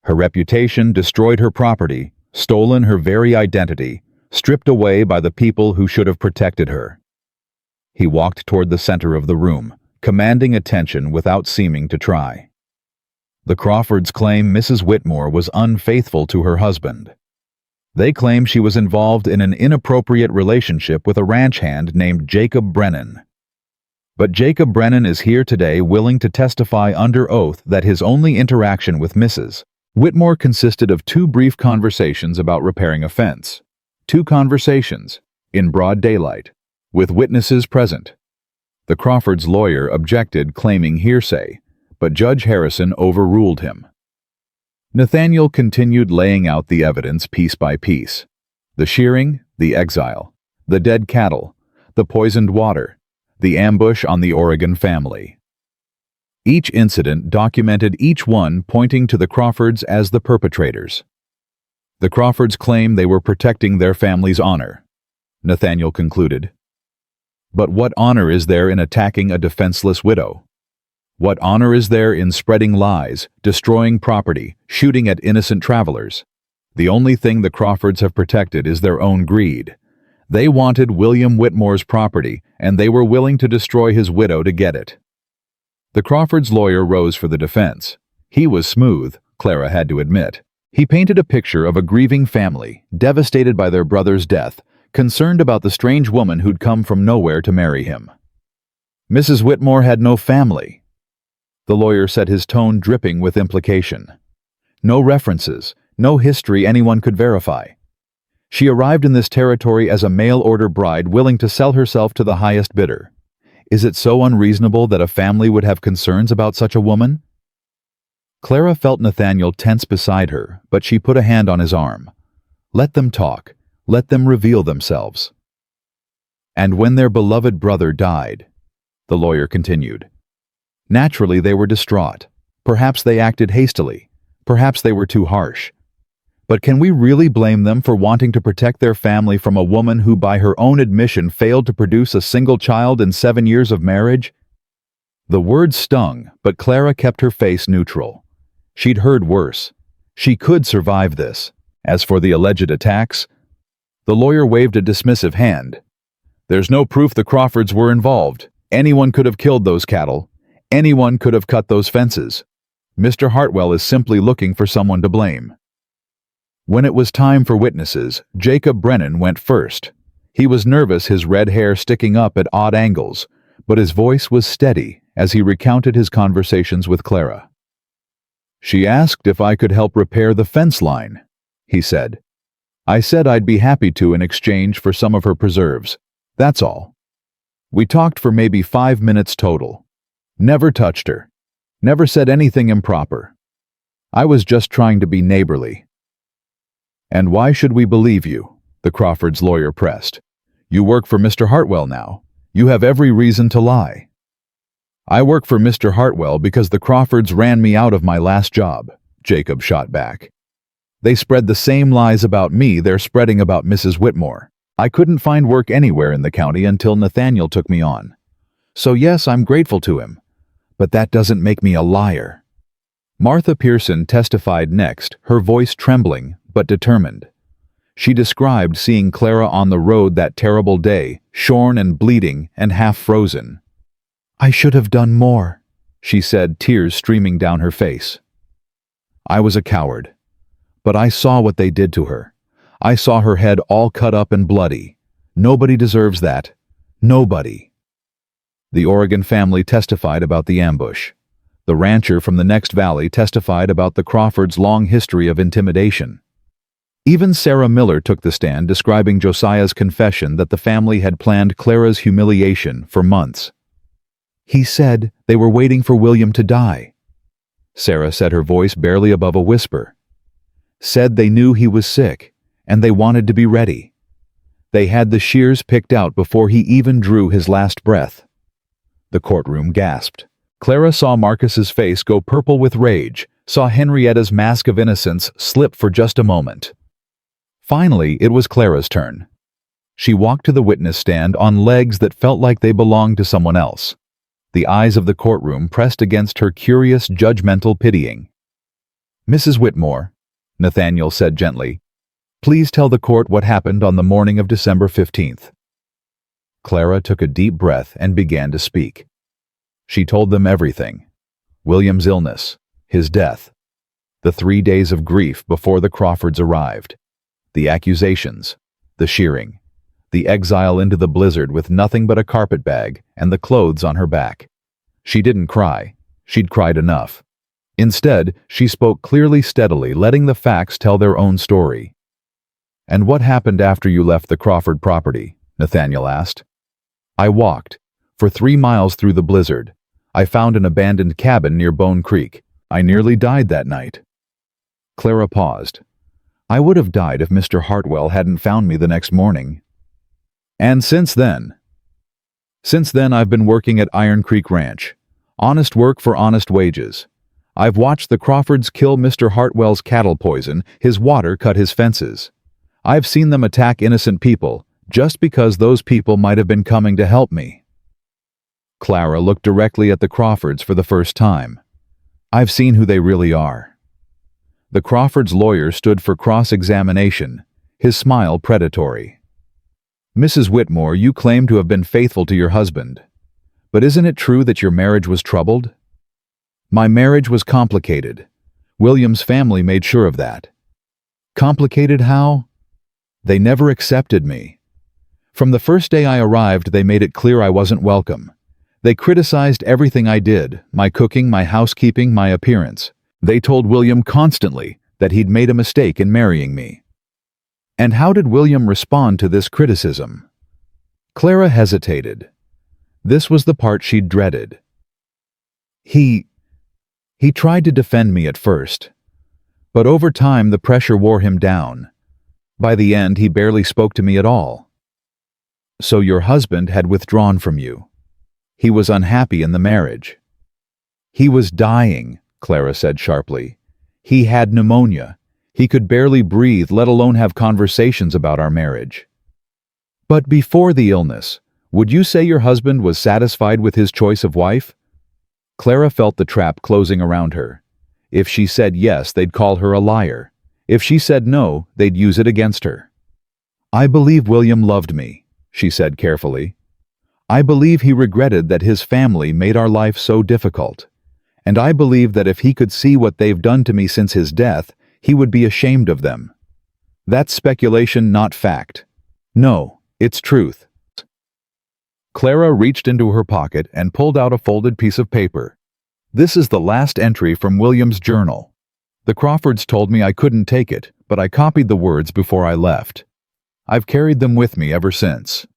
Her reputation destroyed, her property, stolen, her very identity, stripped away by the people who should have protected her. He walked toward the center of the room, commanding attention without seeming to try. The Crawfords claim Mrs. Whitmore was unfaithful to her husband. They claim she was involved in an inappropriate relationship with a ranch hand named Jacob Brennan. But Jacob Brennan is here today willing to testify under oath that his only interaction with Mrs. Whitmore consisted of 2 brief conversations about repairing a fence. 2 conversations, in broad daylight, with witnesses present. The Crawfords' lawyer objected, claiming hearsay, but Judge Harrison overruled him. Nathaniel continued laying out the evidence piece by piece. The shearing, the exile, the dead cattle, the poisoned water, the ambush on the Oregon family. Each incident documented, each one pointing to the Crawfords as the perpetrators. The Crawfords claim they were protecting their family's honor, Nathaniel concluded. But what honor is there in attacking a defenseless widow? What honor is there in spreading lies, destroying property, shooting at innocent travelers? The only thing the Crawfords have protected is their own greed. They wanted William Whitmore's property, and they were willing to destroy his widow to get it. The Crawfords' lawyer rose for the defense. He was smooth, Clara had to admit. He painted a picture of a grieving family, devastated by their brother's death, concerned about the strange woman who'd come from nowhere to marry him. Mrs. Whitmore had no family. The lawyer said, his tone dripping with implication. No references, no history anyone could verify. She arrived in this territory as a mail-order bride willing to sell herself to the highest bidder. Is it so unreasonable that a family would have concerns about such a woman? Clara felt Nathaniel tense beside her, but she put a hand on his arm. Let them talk. Let them reveal themselves. And when their beloved brother died, the lawyer continued. Naturally, they were distraught. Perhaps they acted hastily. Perhaps they were too harsh. But can we really blame them for wanting to protect their family from a woman who, by her own admission, failed to produce a single child in 7 years of marriage? The words stung, but Clara kept her face neutral. She'd heard worse. She could survive this. As for the alleged attacks, the lawyer waved a dismissive hand. There's no proof the Crawfords were involved. Anyone could have killed those cattle. Anyone could have cut those fences. Mr. Hartwell is simply looking for someone to blame. When it was time for witnesses, Jacob Brennan went first. He was nervous, his red hair sticking up at odd angles, but his voice was steady as he recounted his conversations with Clara. She asked if I could help repair the fence line, he said. I said I'd be happy to in exchange for some of her preserves. That's all. We talked for maybe 5 minutes total. Never touched her. Never said anything improper. I was just trying to be neighborly. And why should we believe you? The Crawfords' lawyer pressed. You work for Mr. Hartwell now. You have every reason to lie. I work for Mr. Hartwell because the Crawfords ran me out of my last job, Jacob shot back. They spread the same lies about me they're spreading about Mrs. Whitmore. I couldn't find work anywhere in the county until Nathaniel took me on. So yes, I'm grateful to him. But that doesn't make me a liar. Martha Pearson testified next, her voice trembling but determined. She described seeing Clara on the road that terrible day, shorn and bleeding and half frozen. I should have done more, she said, tears streaming down her face. I was a coward. But I saw what they did to her. I saw her head all cut up and bloody. Nobody deserves that. Nobody. The Oregon family testified about the ambush. The rancher from the next valley testified about the Crawfords' long history of intimidation. Even Sarah Miller took the stand, describing Josiah's confession that the family had planned Clara's humiliation for months. He said they were waiting for William to die. Sarah said, her voice barely above a whisper. Said they knew he was sick, and they wanted to be ready. They had the shears picked out before he even drew his last breath. The courtroom gasped. Clara saw Marcus's face go purple with rage, saw Henrietta's mask of innocence slip for just a moment. Finally, it was Clara's turn. She walked to the witness stand on legs that felt like they belonged to someone else. The eyes of the courtroom pressed against her curious, judgmental pitying. Mrs. Whitmore, Nathaniel said gently, please tell the court what happened on the morning of December 15th. Clara took a deep breath and began to speak. She told them everything. William's illness, his death, the 3 days of grief before the Crawfords arrived, the accusations, the shearing, the exile into the blizzard with nothing but a carpet bag and the clothes on her back. She didn't cry. She'd cried enough. Instead, she spoke clearly, steadily, letting the facts tell their own story. "And what happened after you left the Crawford property?" Nathaniel asked. "I walked for 3 miles through the blizzard. I found an abandoned cabin near Bone Creek. I nearly died that night." Clara paused. "I would have died if Mr. Hartwell hadn't found me the next morning." "And since then?" "Since then I've been working at Iron Creek Ranch. Honest work for honest wages. I've watched the Crawfords kill Mr. Hartwell's cattle poison, his water cut his fences. I've seen them attack innocent people, just because those people might have been coming to help me." Clara looked directly at the Crawfords for the first time. "I've seen who they really are." The Crawfords' lawyer stood for cross-examination, his smile predatory. "Mrs. Whitmore, you claim to have been faithful to your husband. But isn't it true that your marriage was troubled?" "My marriage was complicated. William's family made sure of that." "Complicated how?" "They never accepted me. From the first day I arrived, they made it clear I wasn't welcome. They criticized everything I did, my cooking, my housekeeping, my appearance. They told William constantly that he'd made a mistake in marrying me." "And how did William respond to this criticism?" Clara hesitated. This was the part she'd dreaded. He tried to defend me at first. But over time the pressure wore him down. By the end he barely spoke to me at all." "So your husband had withdrawn from you. He was unhappy in the marriage." "He was dying," Clara said sharply. "He had pneumonia. He could barely breathe, let alone have conversations about our marriage." "But before the illness, would you say your husband was satisfied with his choice of wife?" Clara felt the trap closing around her. If she said yes, they'd call her a liar. If she said no, they'd use it against her. "I believe William loved me," she said carefully. "I believe he regretted that his family made our life so difficult. And I believe that if he could see what they've done to me since his death, he would be ashamed of them. That's speculation, not fact. No, it's truth." Clara reached into her pocket and pulled out a folded piece of paper. "This is the last entry from William's journal. The Crawfords told me I couldn't take it, but I copied the words before I left. I've carried them with me ever since."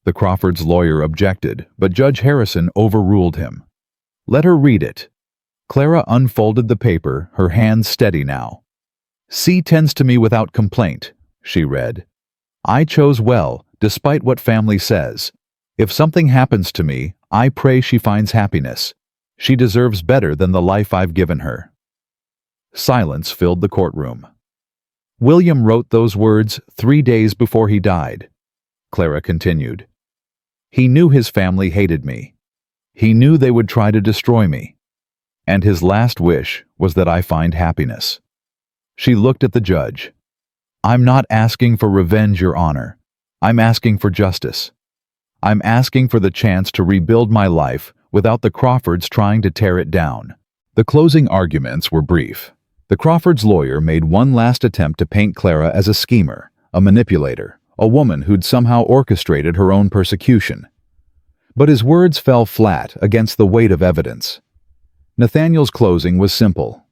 The Crawfords' lawyer objected, but Judge Harrison overruled him. "Let her read it." Clara unfolded the paper, her hands steady now. "C tends to me without complaint," she read. "I chose well, despite what family says. If something happens to me, I pray she finds happiness. She deserves better than the life I've given her." Silence filled the courtroom. "William wrote those words 3 days before he died," Clara continued. "He knew his family hated me. He knew they would try to destroy me. And his last wish was that I find happiness." She looked at the judge. "I'm not asking for revenge, Your Honor. I'm asking for justice. I'm asking for the chance to rebuild my life without the Crawfords trying to tear it down." The closing arguments were brief. The Crawfords' lawyer made one last attempt to paint Clara as a schemer, a manipulator, a woman who'd somehow orchestrated her own persecution. But his words fell flat against the weight of evidence. Nathaniel's closing was simple.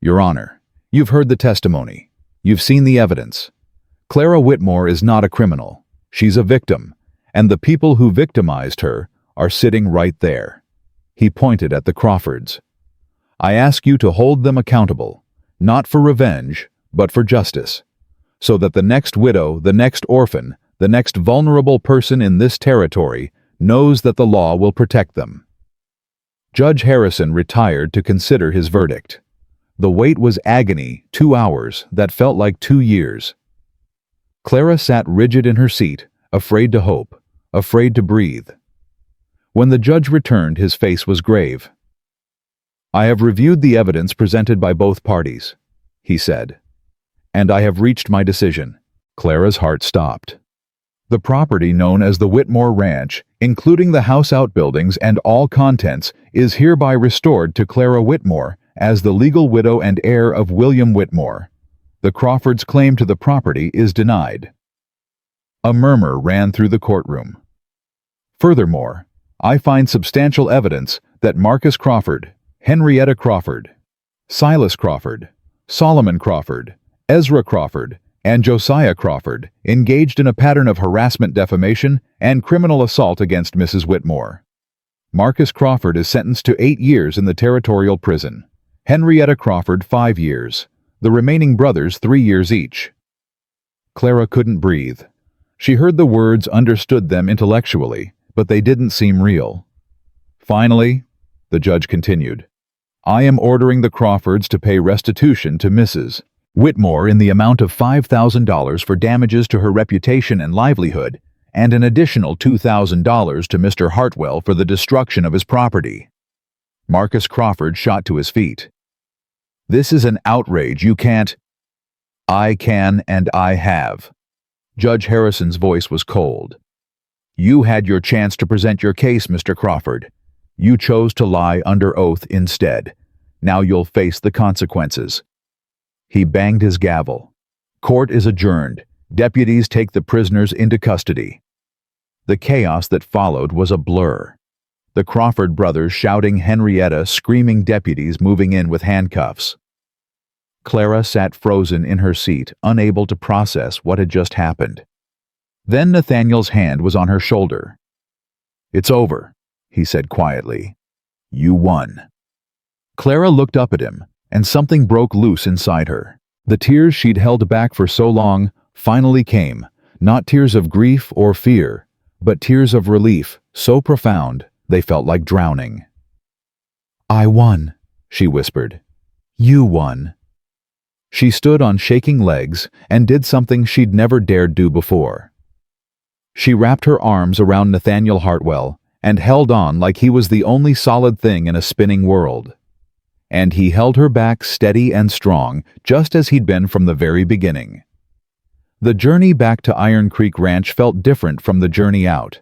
"Your Honor, you've heard the testimony. You've seen the evidence. Clara Whitmore is not a criminal. She's a victim, and the people who victimized her are sitting right there." He pointed at the Crawfords. "I ask you to hold them accountable, not for revenge, but for justice, so that the next widow, the next orphan, the next vulnerable person in this territory knows that the law will protect them." Judge Harrison retired to consider his verdict. The wait was agony, 2 hours that felt like 2 years. Clara sat rigid in her seat, afraid to hope, afraid to breathe. When the judge returned, his face was grave. "I have reviewed the evidence presented by both parties," he said, "and I have reached my decision." Clara's heart stopped. The property known as the Whitmore Ranch, including the house outbuildings and all contents, is hereby restored to Clara Whitmore as the legal widow and heir of William Whitmore. The Crawfords' claim to the property is denied. A murmur ran through the courtroom. Furthermore, I find substantial evidence that Marcus Crawford, Henrietta Crawford, Silas Crawford, Solomon Crawford, Ezra Crawford, and Josiah Crawford engaged in a pattern of harassment, defamation, and criminal assault against Mrs. Whitmore. Marcus Crawford is sentenced to 8 years in the territorial prison. Henrietta Crawford 5 years. The remaining brothers 3 years each. Clara couldn't breathe. She heard the words, understood them intellectually, but they didn't seem real. Finally, the judge continued, I am ordering the Crawfords to pay restitution to Mrs. Whitmore in the amount of $5,000 for damages to her reputation and livelihood, and an additional $2,000 to Mr. Hartwell for the destruction of his property. Marcus Crawford shot to his feet. This is an outrage. You can't. I can and I have. Judge Harrison's voice was cold. You had your chance to present your case, Mr. Crawford. You chose to lie under oath instead. Now you'll face the consequences. He banged his gavel. Court is adjourned. Deputies take the prisoners into custody. The chaos that followed was a blur. The Crawford brothers shouting, Henrietta screaming, deputies moving in with handcuffs. Clara sat frozen in her seat, unable to process what had just happened. Then Nathaniel's hand was on her shoulder. It's over, he said quietly. You won. Clara looked up at him, and something broke loose inside her. The tears she'd held back for so long finally came, not tears of grief or fear, but tears of relief, so profound they felt like drowning. I won, she whispered. You won. She stood on shaking legs and did something she'd never dared do before. She wrapped her arms around Nathaniel Hartwell and held on like he was the only solid thing in a spinning world. And he held her back steady and strong, just as he'd been from the very beginning. The journey back to Iron Creek Ranch felt different from the journey out.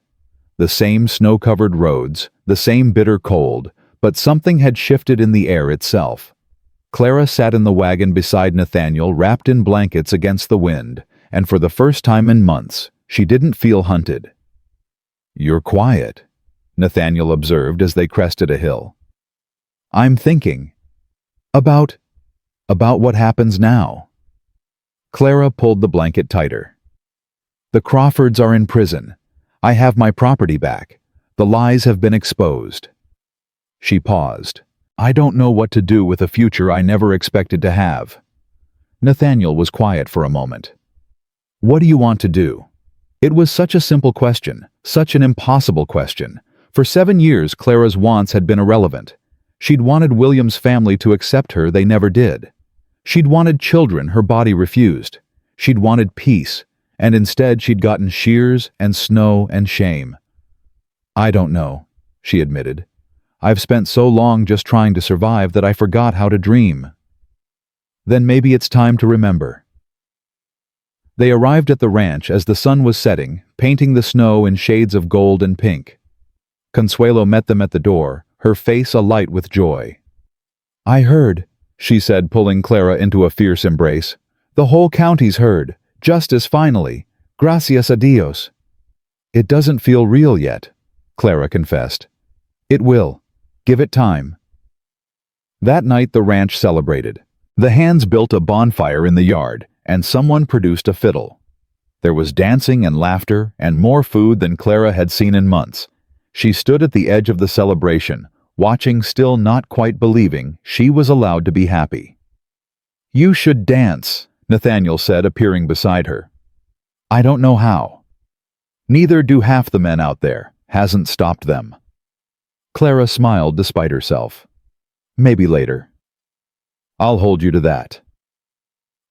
The same snow-covered roads, the same bitter cold, but something had shifted in the air itself. Clara sat in the wagon beside Nathaniel, wrapped in blankets against the wind, and for the first time in months, she didn't feel hunted. You're quiet, Nathaniel observed as they crested a hill. I'm thinking. About what happens now. Clara pulled the blanket tighter. The Crawfords are in prison. I have my property back. The lies have been exposed. She paused. I don't know what to do with a future I never expected to have. Nathaniel was quiet for a moment. What do you want to do? It was such a simple question, such an impossible question. For 7 years, Clara's wants had been irrelevant. She'd wanted William's family to accept her, they never did. She'd wanted children, her body refused. She'd wanted peace, and instead she'd gotten shears and snow and shame. I don't know, she admitted. I've spent so long just trying to survive that I forgot how to dream. Then maybe it's time to remember. They arrived at the ranch as the sun was setting, painting the snow in shades of gold and pink. Consuelo met them at the door, her face alight with joy. I heard, she said, pulling Clara into a fierce embrace. The whole county's heard. Justice finally. Gracias a Dios. It doesn't feel real yet, Clara confessed. It will. Give it time. That night the ranch celebrated. The hands built a bonfire in the yard, and someone produced a fiddle. There was dancing and laughter, and more food than Clara had seen in months. She stood at the edge of the celebration, watching, still not quite believing she was allowed to be happy. You should dance, Nathaniel said, appearing beside her. I don't know how. Neither do half the men out there. Hasn't stopped them. Clara smiled despite herself. Maybe later. I'll hold you to that.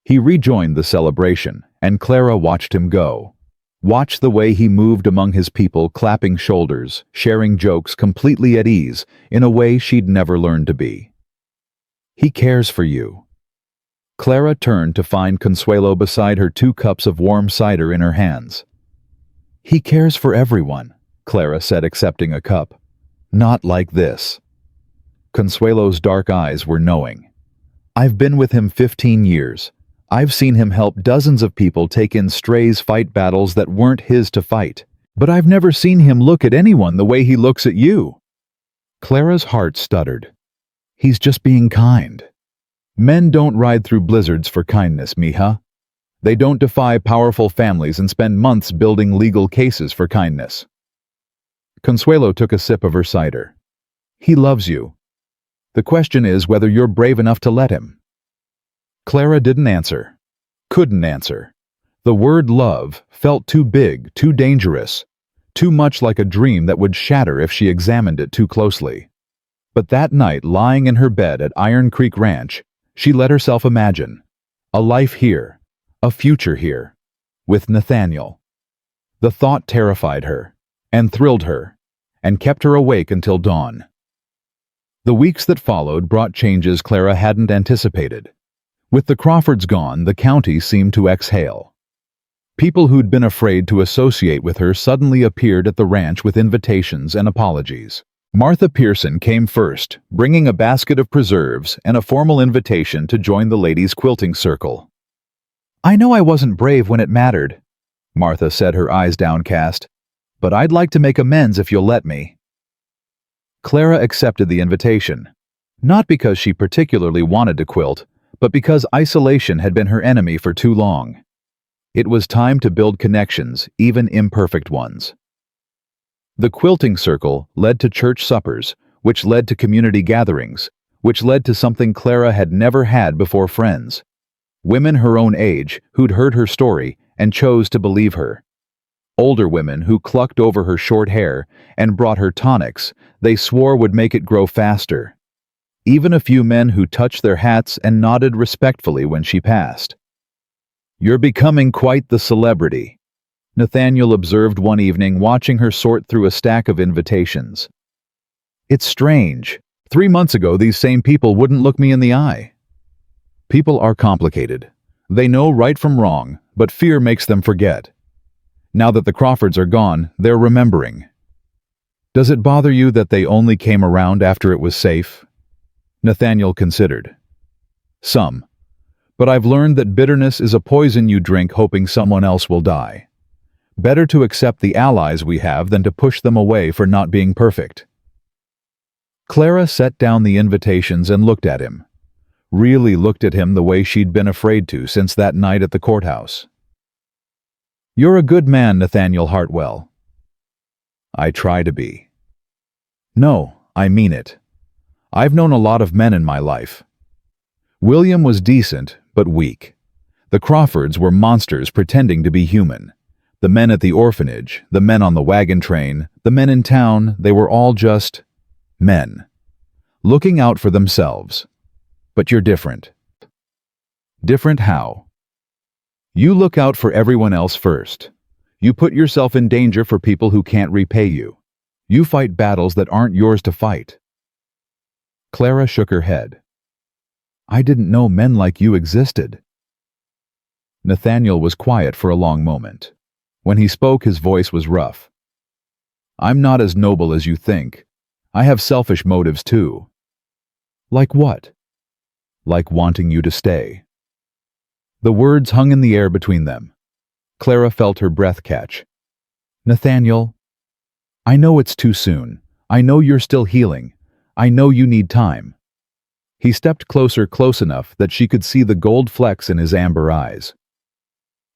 He rejoined the celebration, and Clara watched him go. Watched the way he moved among his people, clapping shoulders, sharing jokes, completely at ease, in a way she'd never learned to be. He cares for you. Clara turned to find Consuelo beside her, 2 cups of warm cider in her hands. He cares for everyone, Clara said, accepting a cup. Not like this. Consuelo's dark eyes were knowing. I've been with him 15 years. I've seen him help dozens of people take in strays, fight battles that weren't his to fight. But I've never seen him look at anyone the way he looks at you. Clara's heart stuttered. He's just being kind. Men don't ride through blizzards for kindness, mija. They don't defy powerful families and spend months building legal cases for kindness. Consuelo took a sip of her cider. He loves you. The question is whether you're brave enough to let him. Clara didn't answer. Couldn't answer. The word love felt too big, too dangerous, too much like a dream that would shatter if she examined it too closely. But that night, lying in her bed at Iron Creek Ranch, she let herself imagine a life here, a future here, with Nathaniel. The thought terrified her, and thrilled her, and kept her awake until dawn. The weeks that followed brought changes Clara hadn't anticipated. With the Crawfords gone, the county seemed to exhale. People who'd been afraid to associate with her suddenly appeared at the ranch with invitations and apologies. Martha Pearson came first, bringing a basket of preserves and a formal invitation to join the ladies' quilting circle. I know I wasn't brave when it mattered, Martha said, her eyes downcast, but I'd like to make amends if you'll let me. Clara accepted the invitation, not because she particularly wanted to quilt, but because isolation had been her enemy for too long. It was time to build connections, even imperfect ones. The quilting circle led to church suppers, which led to community gatherings, which led to something Clara had never had before: friends. Women her own age who'd heard her story and chose to believe her. Older women who clucked over her short hair and brought her tonics they swore would make it grow faster. Even a few men who touched their hats and nodded respectfully when she passed. You're becoming quite the celebrity, Nathaniel observed one evening, watching her sort through a stack of invitations. It's strange. 3 months ago, these same people wouldn't look me in the eye. People are complicated. They know right from wrong, but fear makes them forget. Now that the Crawfords are gone, they're remembering. Does it bother you that they only came around after it was safe? Nathaniel considered. Some. But I've learned that bitterness is a poison you drink hoping someone else will die. Better to accept the allies we have than to push them away for not being perfect. Clara set down the invitations and looked at him. Really looked at him the way she'd been afraid to since that night at the courthouse. You're a good man, Nathaniel Hartwell. I try to be. No, I mean it. I've known a lot of men in my life. William was decent, but weak. The Crawfords were monsters pretending to be human. The men at the orphanage, the men on the wagon train, the men in town, they were all just men. Looking out for themselves. But you're different. Different how? You look out for everyone else first. You put yourself in danger for people who can't repay you. You fight battles that aren't yours to fight. Clara shook her head. I didn't know men like you existed. Nathaniel was quiet for a long moment. When he spoke, his voice was rough. I'm not as noble as you think. I have selfish motives too. Like what? Like wanting you to stay. The words hung in the air between them. Clara felt her breath catch. Nathaniel, I know it's too soon. I know you're still healing. I know you need time. He stepped closer, close enough that she could see the gold flecks in his amber eyes.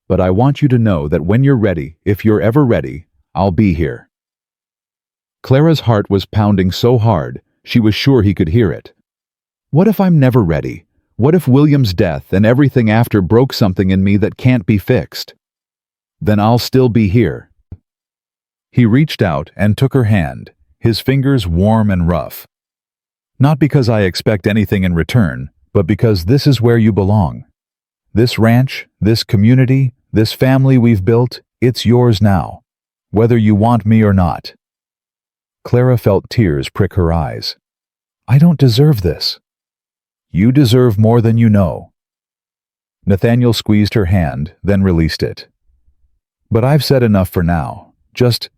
But I want you to know that when you're ready, if you're ever ready, I'll be here. Clara's heart was pounding so hard, she was sure he could hear it. What if I'm never ready? What if William's death and everything after broke something in me that can't be fixed? Then I'll still be here. He reached out and took her hand, his fingers warm and rough. Not because I expect anything in return, but because this is where you belong. This ranch, this community, this family we've built, it's yours now, whether you want me or not. Clara felt tears prick her eyes. I don't deserve this. You deserve more than you know. Nathaniel squeezed her hand, then released it. But I've said enough for now. Just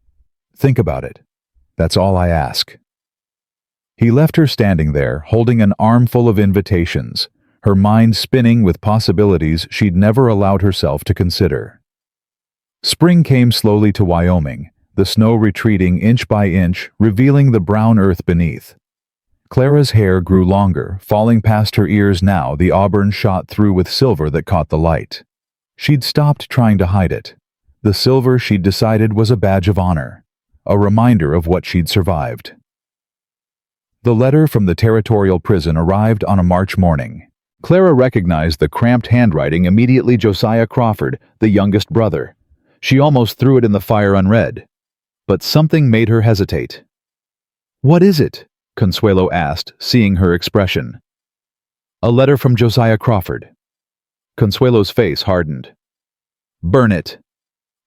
think about it. That's all I ask." He left her standing there, holding an armful of invitations, her mind spinning with possibilities she'd never allowed herself to consider. Spring came slowly to Wyoming, the snow retreating inch by inch, revealing the brown earth beneath. Clara's hair grew longer, falling past her ears now, the auburn shot through with silver that caught the light. She'd stopped trying to hide it. The silver, she'd decided, was a badge of honor, a reminder of what she'd survived. The letter from the territorial prison arrived on a March morning. Clara recognized the cramped handwriting immediately. Josiah Crawford, the youngest brother. She almost threw it in the fire unread. But something made her hesitate. "What is it?" Consuelo asked, seeing her expression. "A letter from Josiah Crawford." Consuelo's face hardened. "Burn it."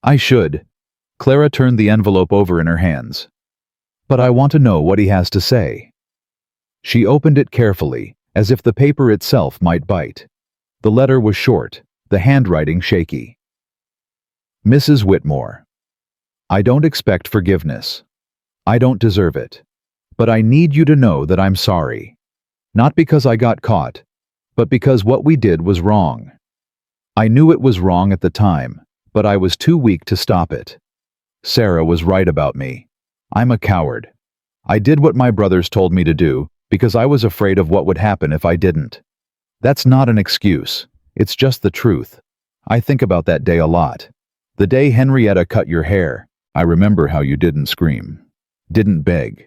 "I should." Clara turned the envelope over in her hands. "But I want to know what he has to say." She opened it carefully, as if the paper itself might bite. The letter was short, the handwriting shaky. "Mrs. Whitmore, I don't expect forgiveness. I don't deserve it. But I need you to know that I'm sorry. Not because I got caught, but because what we did was wrong. I knew it was wrong at the time, but I was too weak to stop it. Sarah was right about me. I'm a coward. I did what my brothers told me to do because I was afraid of what would happen if I didn't. That's not an excuse. It's just the truth. I think about that day a lot. The day Henrietta cut your hair. I remember how you didn't scream, didn't beg.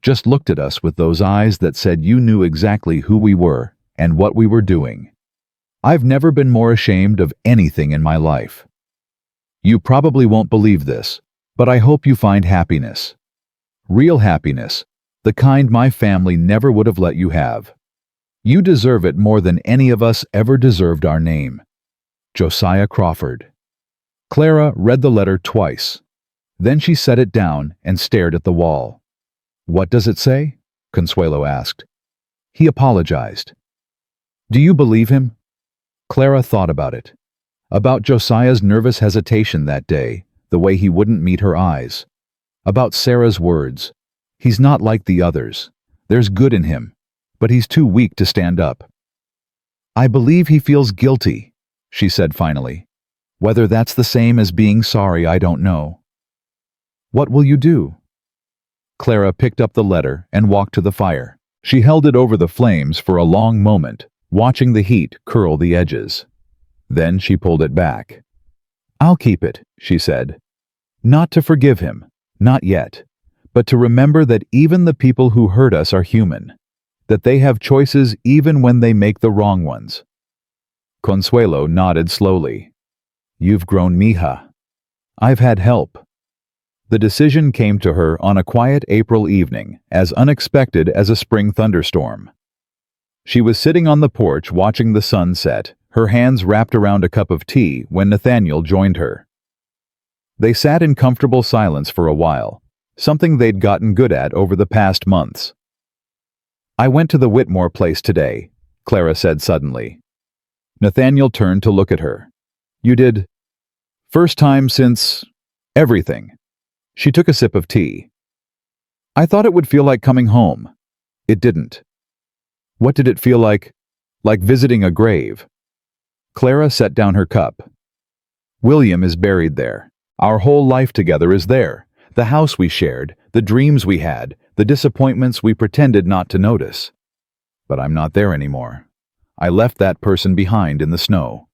Just looked at us with those eyes that said you knew exactly who we were and what we were doing. I've never been more ashamed of anything in my life. You probably won't believe this, but I hope you find happiness. Real happiness, the kind my family never would have let you have. You deserve it more than any of us ever deserved our name. Josiah Crawford." Clara read the letter twice. Then she set it down and stared at the wall. "What does it say?" Consuelo asked. "He apologized." "Do you believe him?" Clara thought about it. About Josiah's nervous hesitation that day, the way he wouldn't meet her eyes. About Sarah's words. "He's not like the others. There's good in him, but he's too weak to stand up." "I believe he feels guilty," she said finally. "Whether that's the same as being sorry, I don't know." "What will you do?" Clara picked up the letter and walked to the fire. She held it over the flames for a long moment, watching the heat curl the edges. Then she pulled it back. "I'll keep it," she said. "Not to forgive him, not yet, but to remember that even the people who hurt us are human, that they have choices even when they make the wrong ones." Consuelo nodded slowly. "You've grown, mija. I've had help." The decision came to her on a quiet April evening, as unexpected as a spring thunderstorm. She was sitting on the porch watching the sun set, her hands wrapped around a cup of tea, when Nathaniel joined her. They sat in comfortable silence for a while, something they'd gotten good at over the past months. "I went to the Whitmore place today," Clara said suddenly. Nathaniel turned to look at her. "You did? First time since everything." She took a sip of tea. "I thought it would feel like coming home. It didn't." "What did it feel like? Like visiting a grave?" Clara set down her cup. "William is buried there. Our whole life together is there. The house we shared, the dreams we had, the disappointments we pretended not to notice. But I'm not there anymore. I left that person behind in the snow."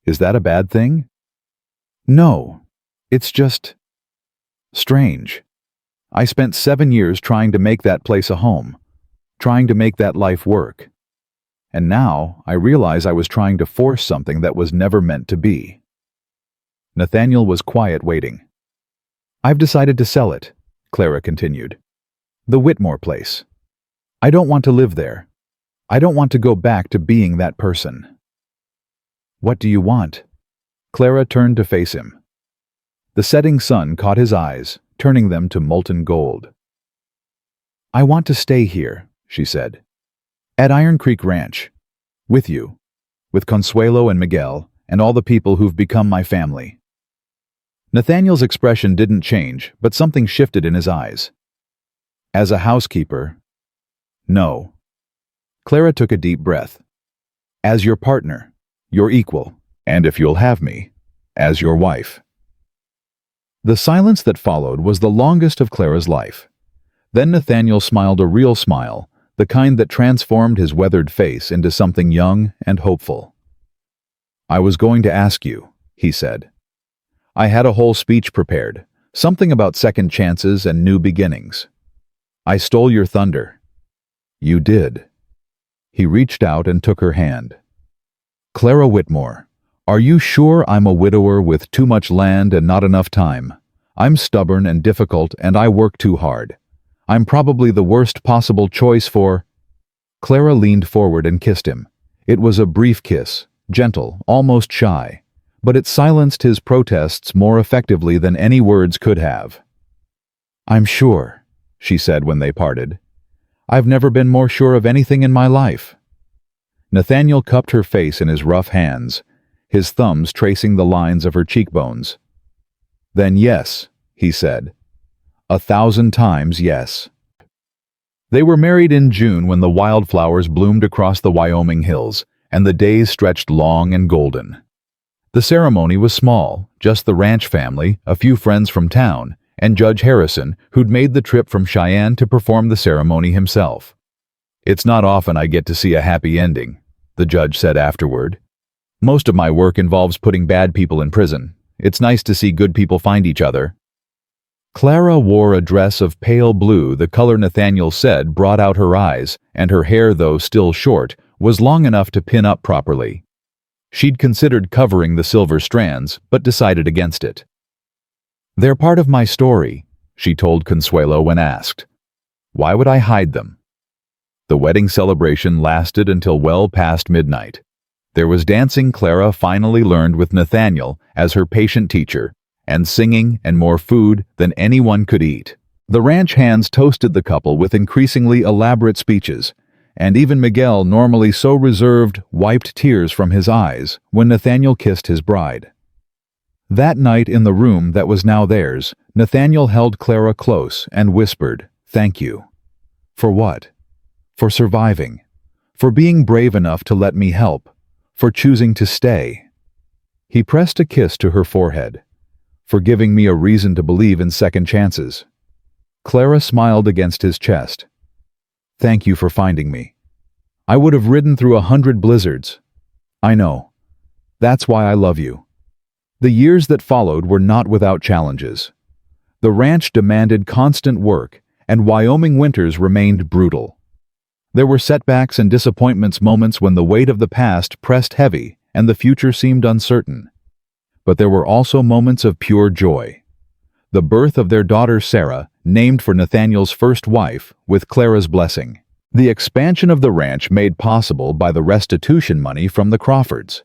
"Is that a bad thing?" "No. It's just strange. I spent 7 years trying to make that place a home, trying to make that life work. And now I realize I was trying to force something that was never meant to be." Nathaniel was quiet, waiting. "I've decided to sell it," Clara continued. "The Whitmore place. I don't want to live there. I don't want to go back to being that person." "What do you want?" Clara turned to face him. The setting sun caught his eyes, turning them to molten gold. "I want to stay here," she said. "At Iron Creek Ranch. With you. With Consuelo and Miguel, and all the people who've become my family." Nathaniel's expression didn't change, but something shifted in his eyes. As a housekeeper, no. Clara took a deep breath. As your partner, your equal, and if you'll have me, as your wife. The silence that followed was the longest of Clara's life. Then Nathaniel smiled a real smile, the kind that transformed his weathered face into something young and hopeful. I was going to ask you, he said. I had a whole speech prepared, something about second chances and new beginnings. I stole your thunder. You did. He reached out and took her hand. Clara Whitmore, are you sure I'm a widower with too much land and not enough time? I'm stubborn and difficult and I work too hard. I'm probably the worst possible choice for... Clara leaned forward and kissed him. It was a brief kiss, gentle, almost shy, but it silenced his protests more effectively than any words could have. I'm sure, she said when they parted. I've never been more sure of anything in my life. Nathaniel cupped her face in his rough hands, his thumbs tracing the lines of her cheekbones. Then yes, he said. 1,000 times yes. They were married in June when the wildflowers bloomed across the Wyoming hills, and the days stretched long and golden. The ceremony was small, just the ranch family, a few friends from town, and Judge Harrison, who'd made the trip from Cheyenne to perform the ceremony himself. It's not often I get to see a happy ending, the judge said afterward. Most of my work involves putting bad people in prison. It's nice to see good people find each other. Clara wore a dress of pale blue, the color Nathaniel said brought out her eyes, and her hair, though still short, was long enough to pin up properly. She'd considered covering the silver strands, but decided against it. They're part of my story, she told Consuelo when asked. Why would I hide them? The wedding celebration lasted until well past midnight. There was dancing Clara finally learned with Nathaniel as her patient teacher, and singing and more food than anyone could eat. The ranch hands toasted the couple with increasingly elaborate speeches, and even Miguel, normally so reserved, wiped tears from his eyes when Nathaniel kissed his bride. That night in the room that was now theirs, Nathaniel held Clara close and whispered, "Thank you." For what? For surviving. For being brave enough to let me help. For choosing to stay. He pressed a kiss to her forehead. For giving me a reason to believe in second chances. Clara smiled against his chest. Thank you for finding me. I would have ridden through 100 blizzards. I know. That's why I love you. The years that followed were not without challenges. The ranch demanded constant work, and Wyoming winters remained brutal. There were setbacks and disappointments, moments when the weight of the past pressed heavy and the future seemed uncertain. But there were also moments of pure joy. The birth of their daughter Sarah, named for Nathaniel's first wife, with Clara's blessing. The expansion of the ranch made possible by the restitution money from the Crawfords.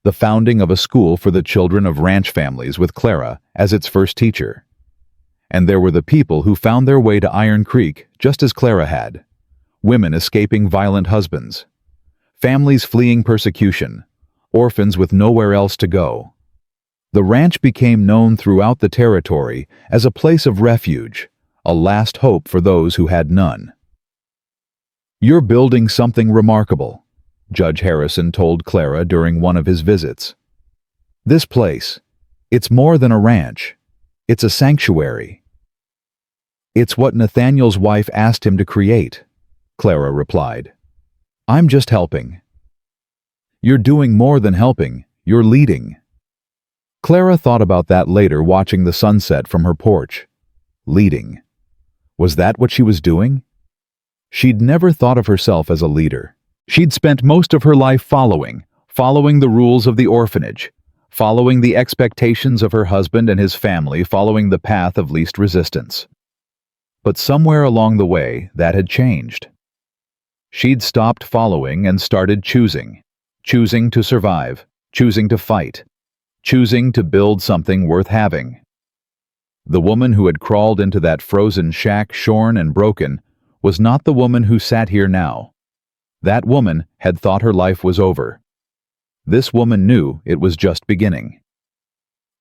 The founding of a school for the children of ranch families with Clara as its first teacher. And there were the people who found their way to Iron Creek just as Clara had. Women escaping violent husbands. Families fleeing persecution. Orphans with nowhere else to go. The ranch became known throughout the territory as a place of refuge, a last hope for those who had none. You're building something remarkable, Judge Harrison told Clara during one of his visits. This place, it's more than a ranch. It's a sanctuary. It's what Nathaniel's wife asked him to create, Clara replied. I'm just helping. You're doing more than helping, you're leading. Clara thought about that later, watching the sunset from her porch. Leading. Was that what she was doing? She'd never thought of herself as a leader. She'd spent most of her life following the rules of the orphanage, following the expectations of her husband and his family, following the path of least resistance. But somewhere along the way, that had changed. She'd stopped following and started choosing to survive, choosing to fight, choosing to build something worth having. The woman who had crawled into that frozen shack, shorn and broken, was not the woman who sat here now. That woman had thought her life was over. This woman knew it was just beginning.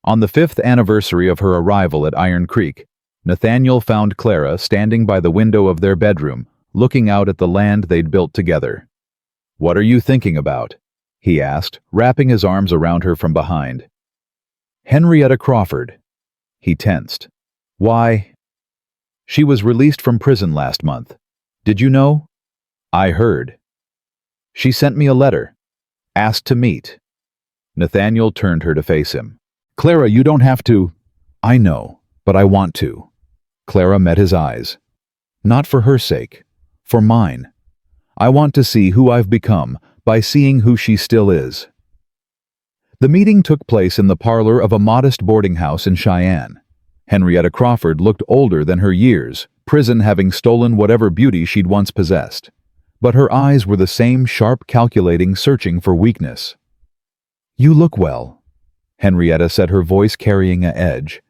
On the 5th anniversary of her arrival at Iron Creek, Nathaniel found Clara standing by the window of their bedroom, looking out at the land they'd built together. "What are you thinking about?" he asked, wrapping his arms around her from behind. "Henrietta Crawford." He tensed. "Why?" "She was released from prison last month. Did you know?" "I heard." "She sent me a letter. Asked to meet." Nathaniel turned her to face him. "Clara, you don't have to." "I know, but I want to." Clara met his eyes. "Not for her sake. For mine. I want to see who I've become by seeing who she still is." The meeting took place in the parlor of a modest boarding house in Cheyenne. Henrietta Crawford looked older than her years, prison having stolen whatever beauty she'd once possessed. But her eyes were the same sharp, calculating, searching for weakness. "You look well," Henrietta said, her voice carrying an edge.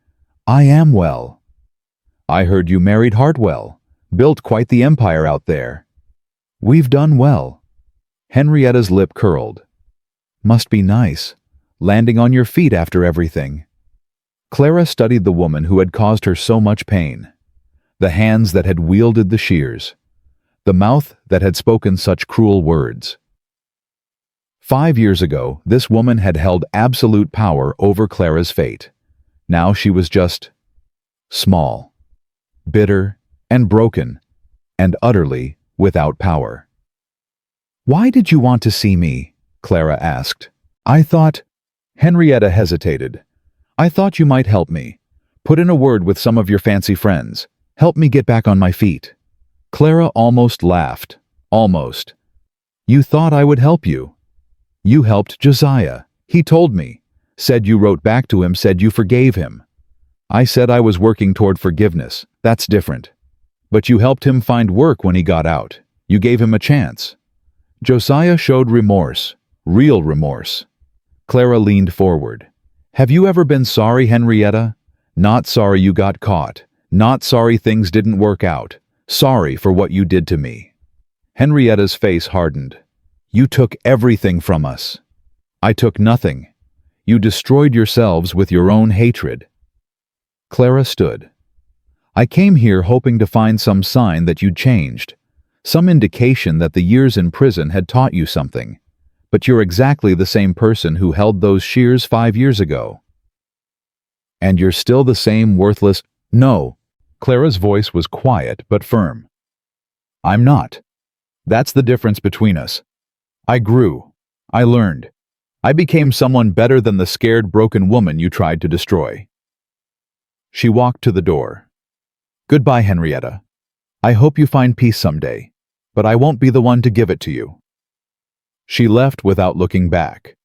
"I am well. I heard you married Hartwell, built quite the empire out there." "We've done well." Henrietta's lip curled. "Must be nice, landing on your feet after everything." Clara studied the woman who had caused her so much pain, the hands that had wielded the shears, the mouth that had spoken such cruel words. 5 years ago, this woman had held absolute power over Clara's fate. Now she was just small, bitter, and broken, and utterly without power. "Why did you want to see me?" Clara asked. "I thought—" Henrietta hesitated. "I thought you might help me. Put in a word with some of your fancy friends. Help me get back on my feet." Clara almost laughed. Almost. "You thought I would help you. You helped Josiah. He told me. Said you wrote back to him, said you forgave him. I said I was working toward forgiveness. That's different. But you helped him find work when he got out. You gave him a chance. Josiah showed remorse. Real remorse." Clara leaned forward. "Have you ever been sorry, Henrietta? Not sorry you got caught. Not sorry things didn't work out. Sorry for what you did to me." Henrietta's face hardened. "You took everything from us." "I took nothing. You destroyed yourselves with your own hatred." Clara stood. "I came here hoping to find some sign that you'd changed, some indication that the years in prison had taught you something. But you're exactly the same person who held those shears 5 years ago. And you're still the same worthless—" "No." Clara's voice was quiet but firm. "I'm not. That's the difference between us. I grew. I learned. I became someone better than the scared, broken woman you tried to destroy." She walked to the door. "Goodbye, Henrietta. I hope you find peace someday, but I won't be the one to give it to you." She left without looking back.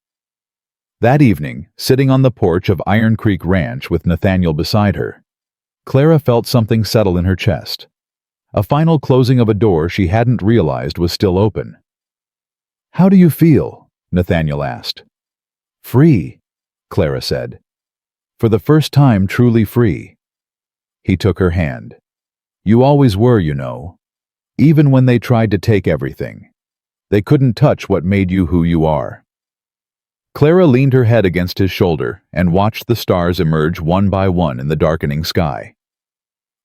That evening, sitting on the porch of Iron Creek Ranch with Nathaniel beside her, Clara felt something settle in her chest. A final closing of a door she hadn't realized was still open. "How do you feel?" Nathaniel asked. "Free," Clara said. "For the first time truly free." He took her hand. "You always were, you know. Even when they tried to take everything. They couldn't touch what made you who you are." Clara leaned her head against his shoulder and watched the stars emerge one by one in the darkening sky.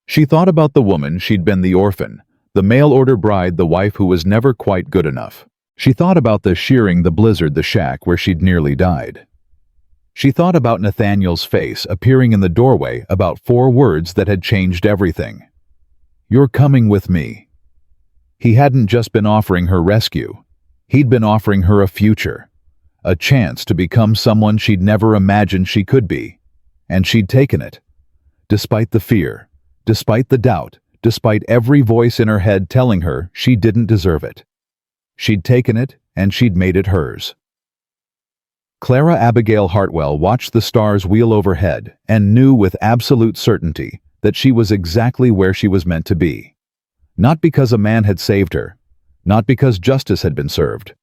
She thought about the woman she'd been, the orphan, the mail-order bride, the wife who was never quite good enough. She thought about the shearing, the blizzard, the shack where she'd nearly died. She thought about Nathaniel's face appearing in the doorway, about 4 words that had changed everything. "You're coming with me." He hadn't just been offering her rescue. He'd been offering her a future, a chance to become someone she'd never imagined she could be. And she'd taken it. Despite the fear, despite the doubt, despite every voice in her head telling her she didn't deserve it. She'd taken it, and she'd made it hers. Clara Abigail Hartwell watched the stars wheel overhead and knew with absolute certainty that she was exactly where she was meant to be. Not because a man had saved her, not because justice had been served,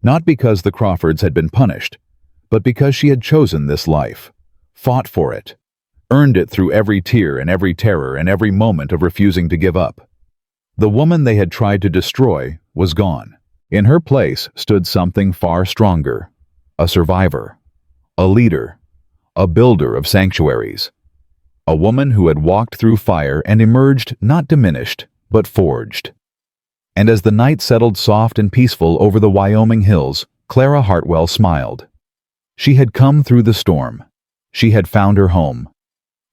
not because the Crawfords had been punished, but because she had chosen this life, fought for it, earned it through every tear and every terror and every moment of refusing to give up. The woman they had tried to destroy was gone. In her place stood something far stronger, a survivor, a leader, a builder of sanctuaries. A woman who had walked through fire and emerged not diminished, but forged. And as the night settled soft and peaceful over the Wyoming hills, Clara Hartwell smiled. She had come through the storm. She had found her home.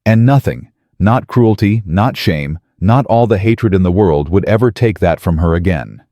And nothing, not cruelty, not shame, not all the hatred in the world would ever take that from her again.